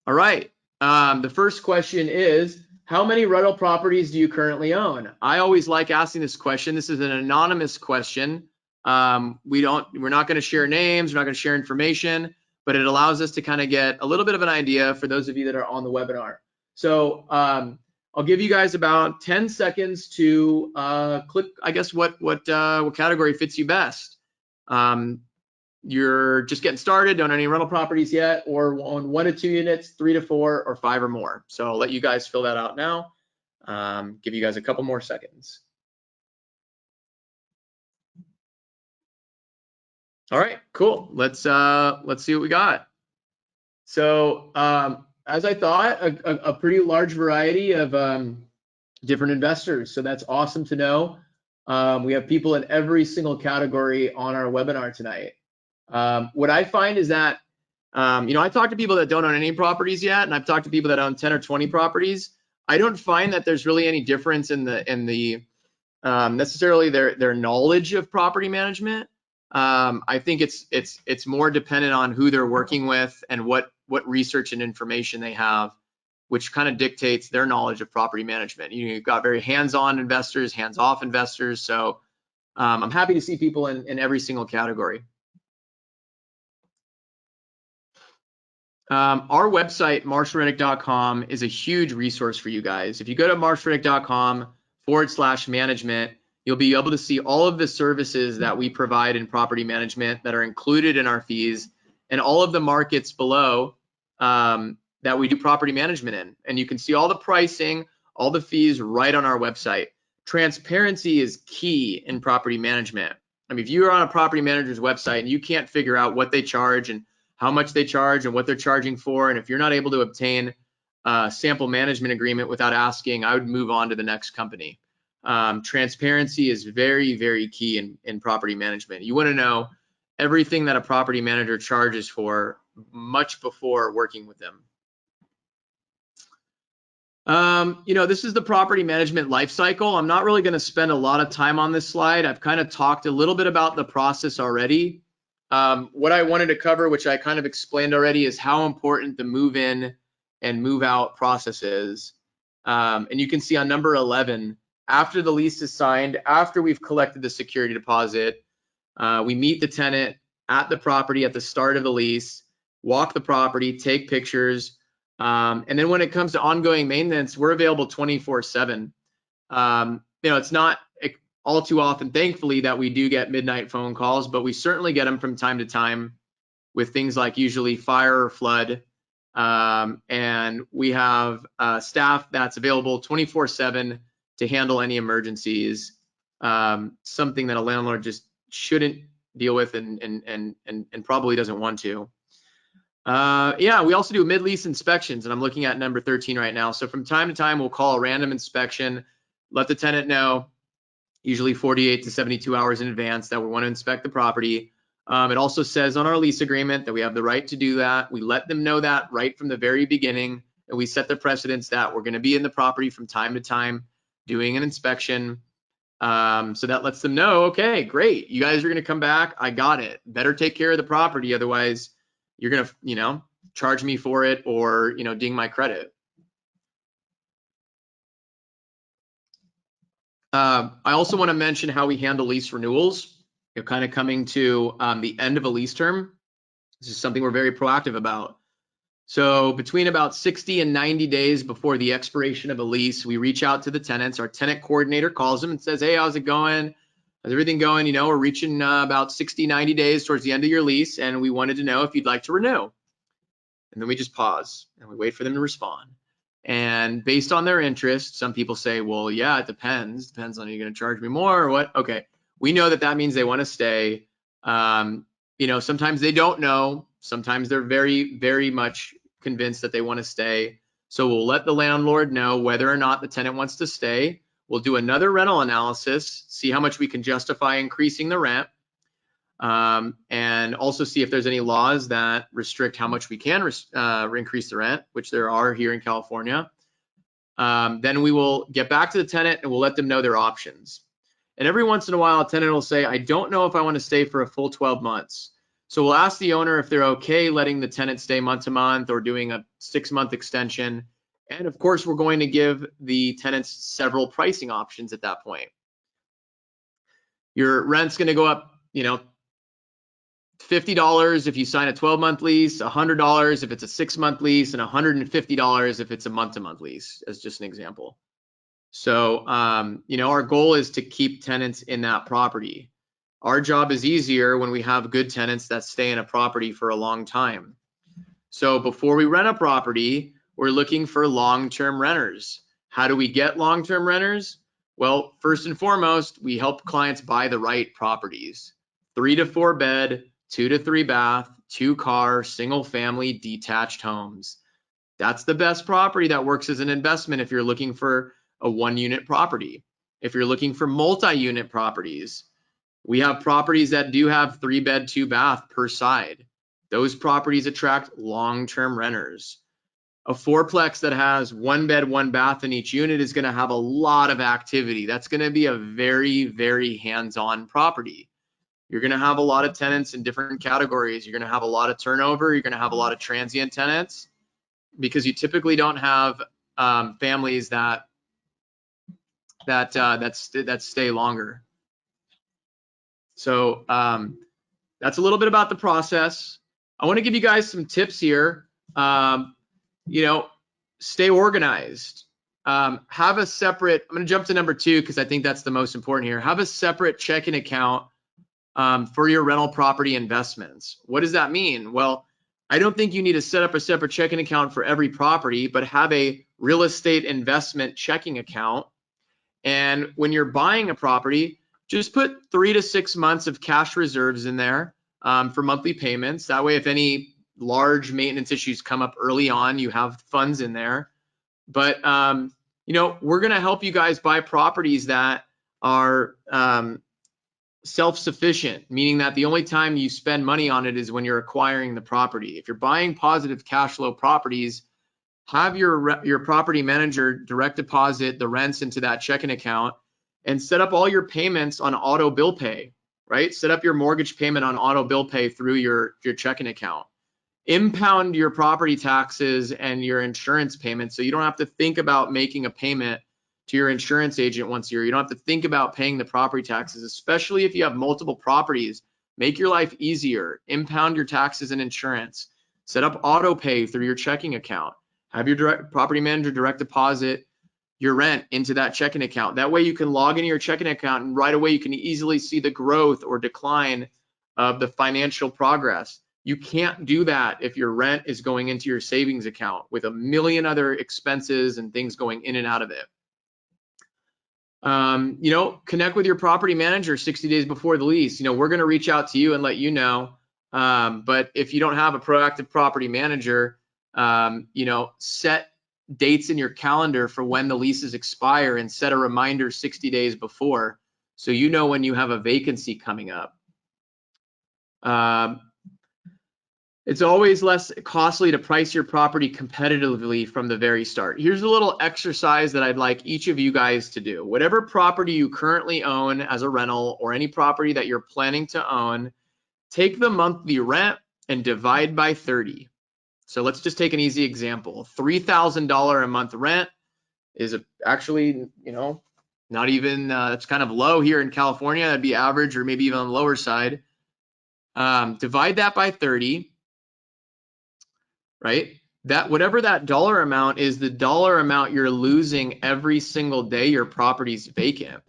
All right, the first question is, how many rental properties do you currently own? I always like asking this question. This is an anonymous question. We're not going to share names, we're not going to share information, but it allows us to kind of get a little bit of an idea for those of you that are on the webinar. So I'll give you guys about 10 seconds to click, I guess, what category fits you best. you're just getting started, don't own any rental properties yet, or own 1 to 2 units, 3 to 4, or 5 or more. So I'll let you guys fill that out now. Give you guys a couple more seconds. All right, cool. Let's see what we got. So as I thought, a pretty large variety of different investors. So that's awesome to know. We have people in every single category on our webinar tonight. What I find is that, I talk to people that don't own any properties yet, and I've talked to people that own 10 or 20 properties. I don't find that there's really any difference in the necessarily their knowledge of property management. I think it's more dependent on who they're working with and what research and information they have, which kind of dictates their knowledge of property management. You've got very hands-on investors, hands-off investors. So I'm happy to see people in every single category. Our website, marshallreddick.com, is a huge resource for you guys. If you go to marshallreddick.com/management, you'll be able to see all of the services that we provide in property management that are included in our fees, and all of the markets below that we do property management in. And you can see all the pricing, all the fees right on our website. Transparency is key in property management. I mean, if you're on a property manager's website and you can't figure out what they charge and how much they charge and what they're charging for, and if you're not able to obtain a sample management agreement without asking, I would move on to the next company. Transparency is very, very key in property management. You want to know everything that a property manager charges for much before working with them. This is the property management life cycle. I'm not really going to spend a lot of time on this slide. I've kind of talked a little bit about the process already. What I wanted to cover, which I kind of explained already, is how important the move in and move out process is. And you can see on number 11, after the lease is signed, after we've collected the security deposit, we meet the tenant at the property at the start of the lease, walk the property, take pictures. And then when it comes to ongoing maintenance, we're available 24/7. It's not all too often, thankfully, that we do get midnight phone calls, but we certainly get them from time to time with things like usually fire or flood. And we have staff that's available 24/7 to handle any emergencies, something that a landlord just shouldn't deal with and probably doesn't want to. We also do mid-lease inspections, and I'm looking at number 13 right now. So from time to time, we'll call a random inspection, let the tenant know, usually 48 to 72 hours in advance, that we want to inspect the property. It also says on our lease agreement that we have the right to do that. We let them know that right from the very beginning, and we set the precedence that we're going to be in the property from time to time doing an inspection. So that lets them know, okay, great, you guys are going to come back. I got it. Better take care of the property, otherwise you're going to, charge me for it or, ding my credit. I also want to mention how we handle lease renewals. You're kind of coming to the end of a lease term. This is something we're very proactive about. So between about 60 and 90 days before the expiration of a lease, we reach out to the tenants. Our tenant coordinator calls them and says, hey, how's it going? How's everything going? We're reaching about 60, 90 days towards the end of your lease, and we wanted to know if you'd like to renew. And then we just pause and we wait for them to respond. And based on their interest, some people say, well, yeah, it depends. Depends on, are you going to charge me more or what? Okay, we know that means they want to stay. Sometimes they don't know. Sometimes they're very, very much convinced that they want to stay. So we'll let the landlord know whether or not the tenant wants to stay. We'll do another rental analysis, see how much we can justify increasing the rent, and also see if there's any laws that restrict how much we can increase the rent, which there are here in California. Then we will get back to the tenant and we'll let them know their options. And every once in a while, a tenant will say, I don't know if I want to stay for a full 12 months. So we'll ask the owner if they're okay letting the tenant stay month to month or doing a 6-month extension. And of course, we're going to give the tenants several pricing options at that point. Your rent's going to go up, $50 if you sign a 12-month lease, $100 if it's a 6-month lease, and $150 if it's a month-to-month lease, as just an example. So, our goal is to keep tenants in that property. Our job is easier when we have good tenants that stay in a property for a long time. So before we rent a property, we're looking for long-term renters. How do we get long-term renters? Well, first and foremost, we help clients buy the right properties. 3 to 4 bed, 2 to 3 bath, 2 car, single family, detached homes. That's the best property that works as an investment if you're looking for a 1-unit property. If you're looking for multi-unit properties, we have properties that do have 3 bed, 2 bath per side. Those properties attract long-term renters. A 4-plex that has 1 bed, 1 bath in each unit is going to have a lot of activity. That's going to be a very, very hands-on property. You're going to have a lot of tenants in different categories. You're going to have a lot of turnover. You're going to have a lot of transient tenants because you typically don't have families that stay longer. So that's a little bit about the process. I want to give you guys some tips here. Stay organized. Have a separate, I'm going to jump to number 2 because I think that's the most important here. Have a separate checking account for your rental property investments. What does that mean? Well, I don't think you need to set up a separate checking account for every property, but have a real estate investment checking account. And when you're buying a property, just put 3 to 6 months of cash reserves in there for monthly payments. That way, if any large maintenance issues come up early on, you have funds in there. But we're going to help you guys buy properties that are self-sufficient, meaning that the only time you spend money on it is when you're acquiring the property. If you're buying positive cash flow properties, have your property manager direct deposit the rents into that checking account and set up all your payments on auto bill pay, right? Set up your mortgage payment on auto bill pay through your checking account. Impound your property taxes and your insurance payments so you don't have to think about making a payment to your insurance agent once a year. You don't have to think about paying the property taxes, especially if you have multiple properties. Make your life easier. Impound your taxes and insurance. Set up auto pay through your checking account. Have your property manager direct deposit your rent into that checking account. That way you can log into your checking account and right away you can easily see the growth or decline of the financial progress. You can't do that if your rent is going into your savings account with a million other expenses and things going in and out of it. Connect with your property manager 60 days before the lease. We're going to reach out to you and let you know. But if you don't have a proactive property manager, set dates in your calendar for when the leases expire and set a reminder 60 days before so you know when you have a vacancy coming up. It's always less costly to price your property competitively from the very start. Here's a little exercise that I'd like each of you guys to do. Whatever property you currently own as a rental or any property that you're planning to own, take the monthly rent and divide by 30. So let's just take an easy example. $3,000 a month rent is actually, not even, it's kind of low here in California. That'd be average or maybe even on the lower side. Divide that by 30. Right? That whatever that dollar amount is, the dollar amount you're losing every single day your property's vacant.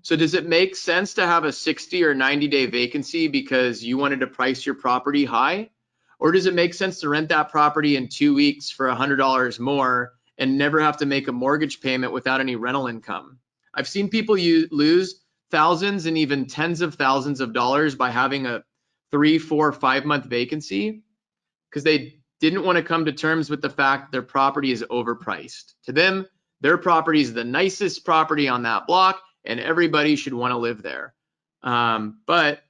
So does it make sense to have a 60 or 90-day vacancy because you wanted to price your property high? Or does it make sense to rent that property in 2 weeks for $100 more and never have to make a mortgage payment without any rental income? I've seen people lose thousands and even tens of thousands of dollars by having a 3, 4, 5 month vacancy because they didn't want to come to terms with the fact their property is overpriced. To them, their property is the nicest property on that block and everybody should want to live there. But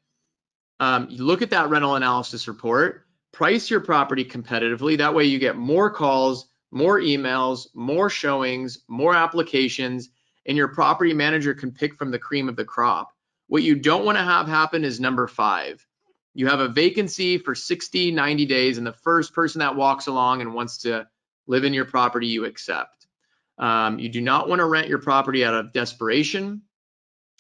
you look at that rental analysis report, price your property competitively. That way you get more calls, more emails, more showings, more applications, and your property manager can pick from the cream of the crop. What you don't want to have happen is number 5. You have a vacancy for 60, 90 days, and the first person that walks along and wants to live in your property, you accept. You do not want to rent your property out of desperation.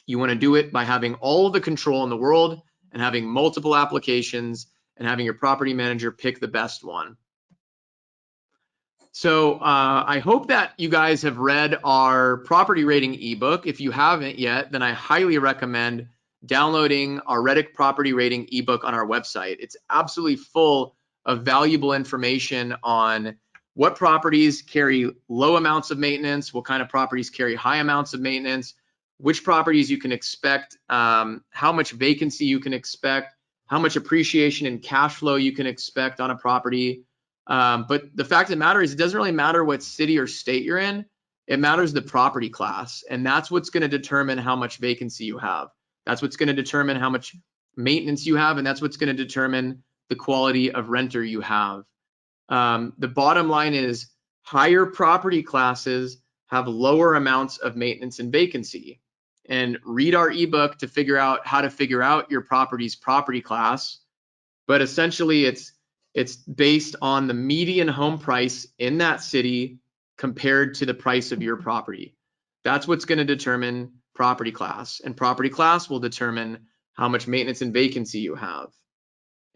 You want to do it by having all of the control in the world and having multiple applications and having your property manager pick the best one. So I hope that you guys have read our property rating ebook. If you haven't yet, then I highly recommend downloading our Reddick property rating ebook on our website. It's absolutely full of valuable information on what properties carry low amounts of maintenance, what kind of properties carry high amounts of maintenance, which properties you can expect, how much vacancy you can expect, how much appreciation and cash flow you can expect on a property. But the fact of the matter is, it doesn't really matter what city or state you're in. It matters the property class, and that's what's going to determine how much vacancy you have. That's what's going to determine how much maintenance you have, and that's what's going to determine the quality of renter you have. The bottom line is higher property classes have lower amounts of maintenance and vacancy. And read our ebook to figure out how to figure out your property's property class. But essentially, it's based on the median home price in that city compared to the price of your property. That's what's going to determine property class, and property class will determine how much maintenance and vacancy you have.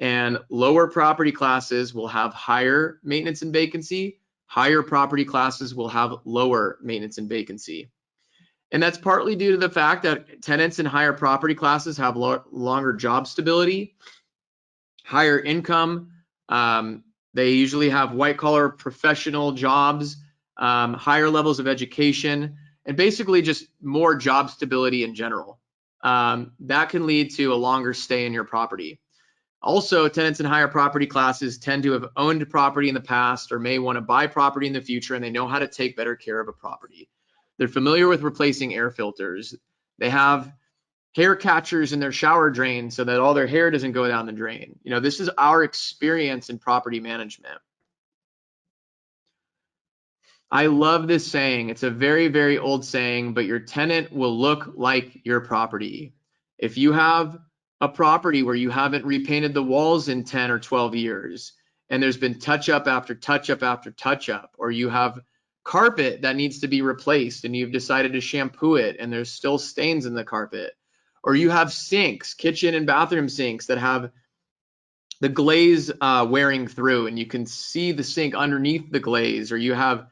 And lower property classes will have higher maintenance and vacancy. Higher property classes will have lower maintenance and vacancy. And that's partly due to the fact that tenants in higher property classes have longer job stability, higher income. They usually have white-collar professional jobs, higher levels of education, and basically just more job stability in general. That can lead to a longer stay in your property. Also, tenants in higher property classes tend to have owned property in the past or may want to buy property in the future, and they know how to take better care of a property. They're familiar with replacing air filters. They have hair catchers in their shower drain so that all their hair doesn't go down the drain. You know, this is our experience in property management. I love this saying. It's a very, very old saying, but your tenant will look like your property. If you have a property where you haven't repainted the walls in 10 or 12 years, and there's been touch up after touch up after touch up, or you have carpet that needs to be replaced and you've decided to shampoo it and there's still stains in the carpet, or you have sinks, kitchen and bathroom sinks that have the glaze wearing through and you can see the sink underneath the glaze, or you have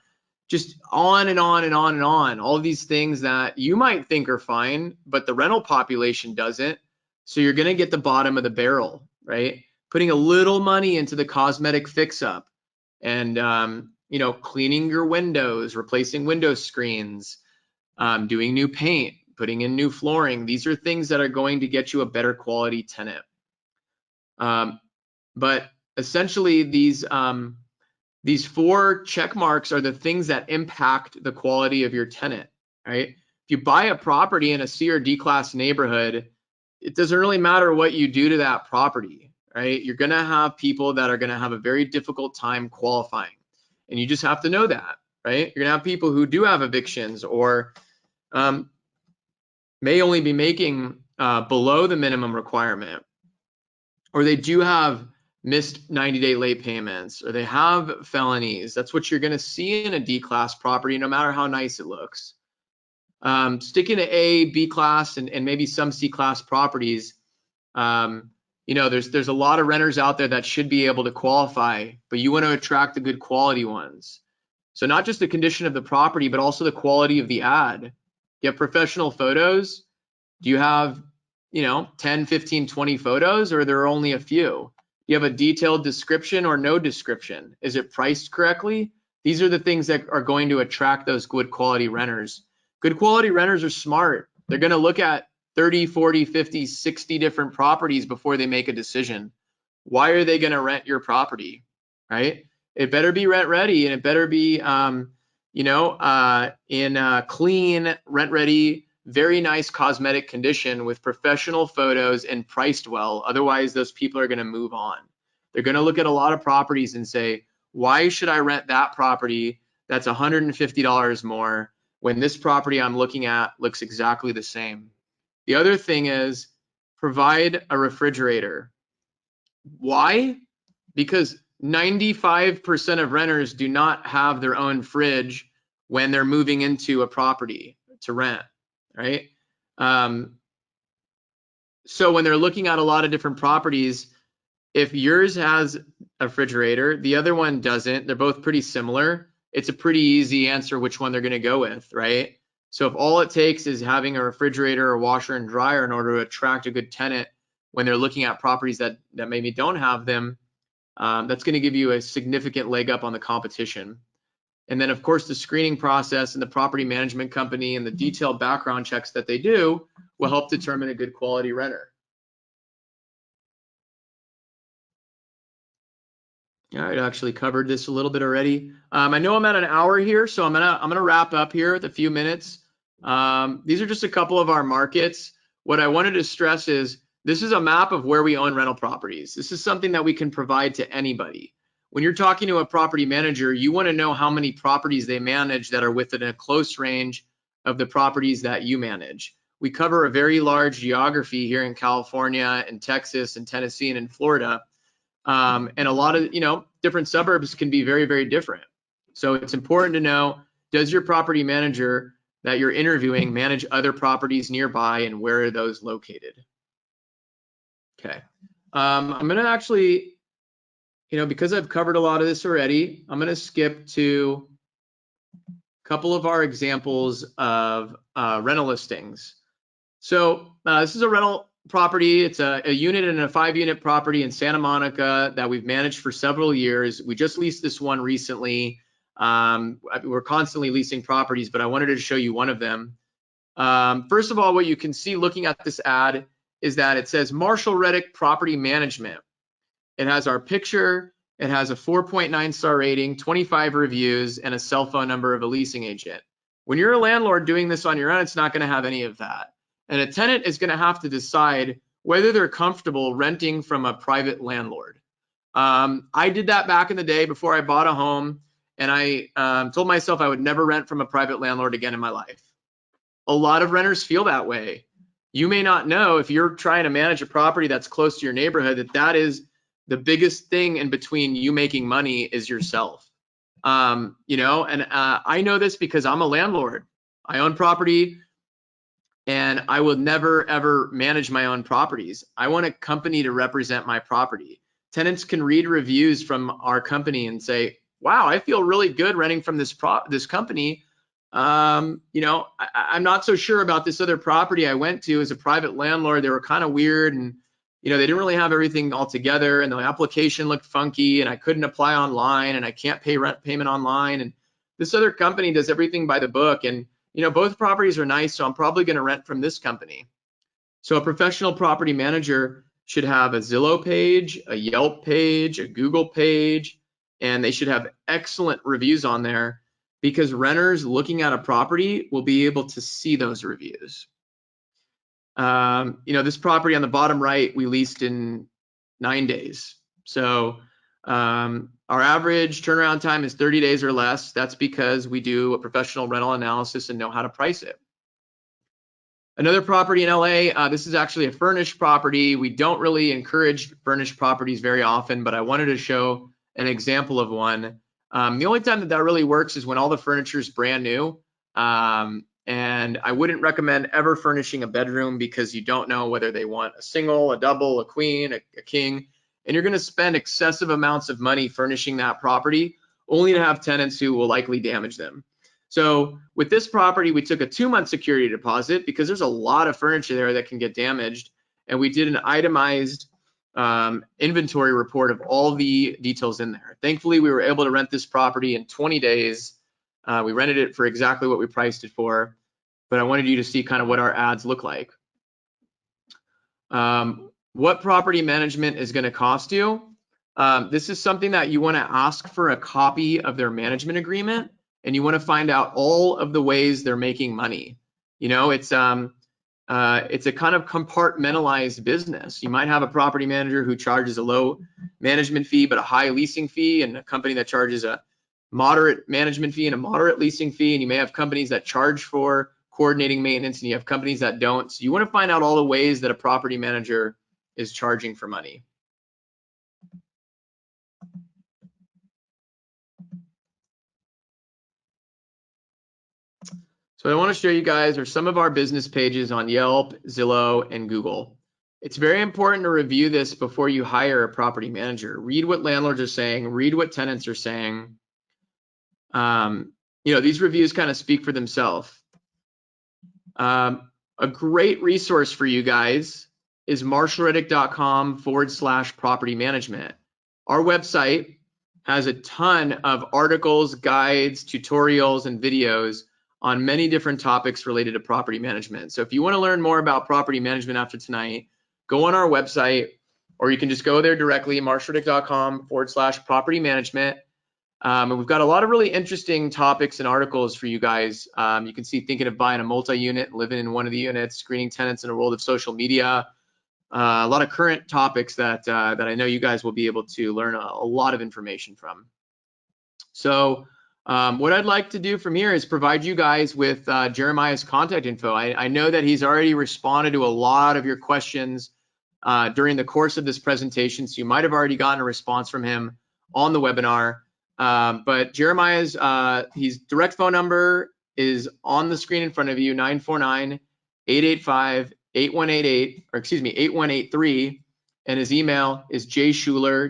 just on and on and on and on, all of these things that you might think are fine, but the rental population doesn't. So you're going to get the bottom of the barrel, right? Putting a little money into the cosmetic fix up and, you know, cleaning your windows, replacing window screens, doing new paint, putting in new flooring. These are things that are going to get you a better quality tenant. But essentially these 4 check marks are the things that impact the quality of your tenant, right? If you buy a property in a C or D class neighborhood, it doesn't really matter what you do to that property, right? You're going to have people that are going to have a very difficult time qualifying. And you just have to know that, right? You're going to have people who do have evictions or may only be making below the minimum requirement, or they do have missed 90-day late payments, or they have felonies. That's what you're going to see in a D-class property, no matter how nice it looks. Sticking to A, B class, and maybe some C class properties, you know, there's a lot of renters out there that should be able to qualify, but you want to attract the good quality ones. So not just the condition of the property, but also the quality of the ad. You have professional photos. Do you have, you know, 10, 15, 20 photos, or there are only a few? You have a detailed description or no description? Is it priced correctly? These are the things that are going to attract those good quality renters. Good quality renters are smart. They're going to look at 30, 40, 50, 60 different properties before they make a decision. Why are they going to rent your property, right? It better be rent ready, and it better be, you know, in clean, rent ready, very nice cosmetic condition with professional photos and priced well. Otherwise, those people are going to move on. They're going to look at a lot of properties and say, why should I rent that property that's $150 more when this property I'm looking at looks exactly the same? The other thing is provide a refrigerator. Why? Because 95% of renters do not have their own fridge when they're moving into a property to rent, right? So when they're looking at a lot of different properties, if yours has a refrigerator, the other one doesn't, they're both pretty similar, it's a pretty easy answer which one they're going to go with, right? So if all it takes is having a refrigerator or washer and dryer in order to attract a good tenant when they're looking at properties that maybe don't have them, that's going to give you a significant leg up on the competition. And then, of course, the screening process and the property management company and the detailed background checks that they do will help determine a good quality renter. All right, I actually covered this a little bit already. I know I'm at an hour here, so I'm gonna wrap up here with a few minutes. These are just a couple of our markets. What I wanted to stress is this is a map of where we own rental properties. This is something that we can provide to anybody. When you're talking to a property manager, you want to know how many properties they manage that are within a close range of the properties that you manage. We cover a very large geography here in California and Texas and Tennessee and in Florida. And a lot of, different suburbs can be very, very different. So it's important to know, does your property manager that you're interviewing manage other properties nearby, and where are those located? Okay. I'm going to actually, because I've covered a lot of this already, I'm going to skip to a couple of our examples of rental listings. So this is a rental property. It's a unit and a 5-unit property in Santa Monica that we've managed for several years. We just leased this one recently. We're constantly leasing properties, but I wanted to show you one of them. First of all, what you can see looking at this ad is that it says Marshall Reddick Property Management. It has our picture. It has a 4.9 star rating, 25 reviews, and a cell phone number of a leasing agent. When you're a landlord doing this on your own, it's not going to have any of that. And a tenant is going to have to decide whether they're comfortable renting from a private landlord. I did that back in the day before I bought a home, and I told myself I would never rent from a private landlord again in my life. A lot of renters feel that way. You may not know, if you're trying to manage a property that's close to your neighborhood, that is the biggest thing in between you making money is yourself. And I know this because I'm a landlord. I own property, and I will never, ever manage my own properties. I want a company to represent my property. Tenants can read reviews from our company and say, wow, I feel really good renting from this company. I'm not so sure about this other property I went to as a private landlord. They were kind of weird, and they didn't really have everything all together, and the application looked funky, and I couldn't apply online, and I can't pay rent payment online. And this other company does everything by the book, and both properties are nice, so I'm probably going to rent from this company. So a professional property manager should have a Zillow page, a Yelp page, a Google page, and they should have excellent reviews on there, because renters looking at a property will be able to see those reviews. This property on the bottom right, we leased in 9 days. So our average turnaround time is 30 days or less. That's because we do a professional rental analysis and know how to price it. Another property in LA, this is actually a furnished property. We don't really encourage furnished properties very often, but I wanted to show an example of one. The only time that really works is when all the furniture is brand new. And I wouldn't recommend ever furnishing a bedroom, because you don't know whether they want a single, a double, a queen, a king. And you're going to spend excessive amounts of money furnishing that property, only to have tenants who will likely damage them. So with this property, we took a 2-month security deposit because there's a lot of furniture there that can get damaged. And we did an itemized inventory report of all the details in there. Thankfully, we were able to rent this property in 20 days. We rented it for exactly what we priced it for, but I wanted you to see kind of what our ads look like. What property management is going to cost you? This is something that you want to ask for a copy of their management agreement, and you want to find out all of the ways they're making money. It's a kind of compartmentalized business. You might have a property manager who charges a low management fee but a high leasing fee, and a company that charges a moderate management fee and a moderate leasing fee, and you may have companies that charge for coordinating maintenance, and you have companies that don't. So you want to find out all the ways that a property manager is charging for money. So what I want to show you guys are some of our business pages on Yelp, Zillow, and Google. It's very important to review this before you hire a property manager. Read what landlords are saying, read what tenants are saying. These reviews kind of speak for themselves. A great resource for you guys is marshallreddick.com/property management. Our website has a ton of articles, guides, tutorials, and videos on many different topics related to property management. So if you want to learn more about property management after tonight, go on our website, or you can just go there directly, marshallreddick.com/property management. And we've got a lot of really interesting topics and articles for you guys. You can see thinking of buying a multi-unit, living in one of the units, screening tenants in a world of social media. A lot of current topics that I know you guys will be able to learn a lot of information from. So what I'd like to do from here is provide you guys with Jeremiah's contact info. I know that he's already responded to a lot of your questions during the course of this presentation, so you might have already gotten a response from him on the webinar. But Jeremiah's his direct phone number is on the screen in front of you, 949-885-8188, or excuse me, 8183, and his email is jschuler,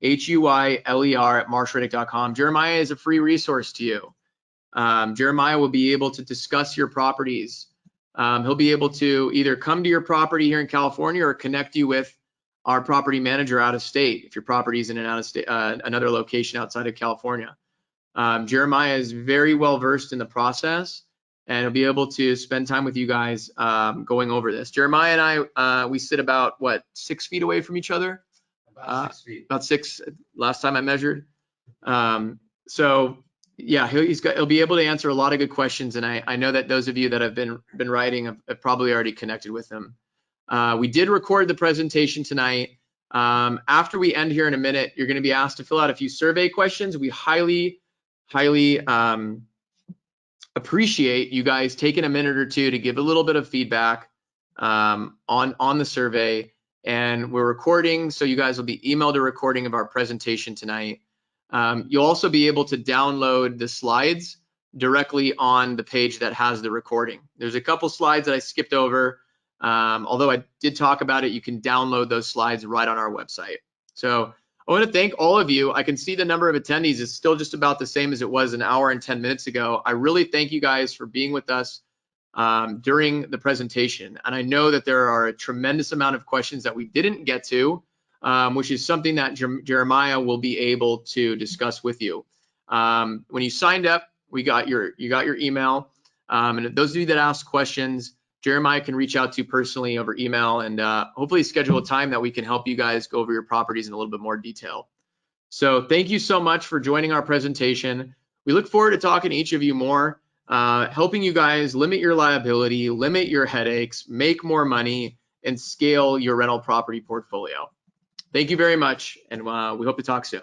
JSHUYLER @marshallreddick.com. Jeremiah is a free resource to you. Jeremiah will be able to discuss your properties. He'll be able to either come to your property here in California or connect you with our property manager out of state if your property is in an out of state, another location outside of California. Jeremiah is very well versed in the process, and he'll be able to spend time with you guys going over this. Jeremiah and I, we sit about, what, 6 feet away from each other? About 6 feet. About 6 last time I measured. So yeah, he'll be able to answer a lot of good questions, and I know that those of you that have been writing have probably already connected with him. We did record the presentation tonight. After we end here in a minute, you're going to be asked to fill out a few survey questions. We highly appreciate you guys taking a minute or two to give a little bit of feedback on the survey. And we're recording, so you guys will be emailed a recording of our presentation tonight. You'll also be able to download the slides directly on the page that has the recording. There's a couple slides that I skipped over. Although I did talk about it, you can download those slides right on our website. So I want to thank all of you. I can see the number of attendees is still just about the same as it was an hour and 10 minutes ago. I really thank you guys for being with us during the presentation. And I know that there are a tremendous amount of questions that we didn't get to, which is something that Jeremiah will be able to discuss with you. When you signed up, you got your email. And those of you that asked questions, Jeremiah can reach out to you personally over email, and hopefully schedule a time that we can help you guys go over your properties in a little bit more detail. So thank you so much for joining our presentation. We look forward to talking to each of you more, helping you guys limit your liability, limit your headaches, make more money, and scale your rental property portfolio. Thank you very much, and we hope to talk soon.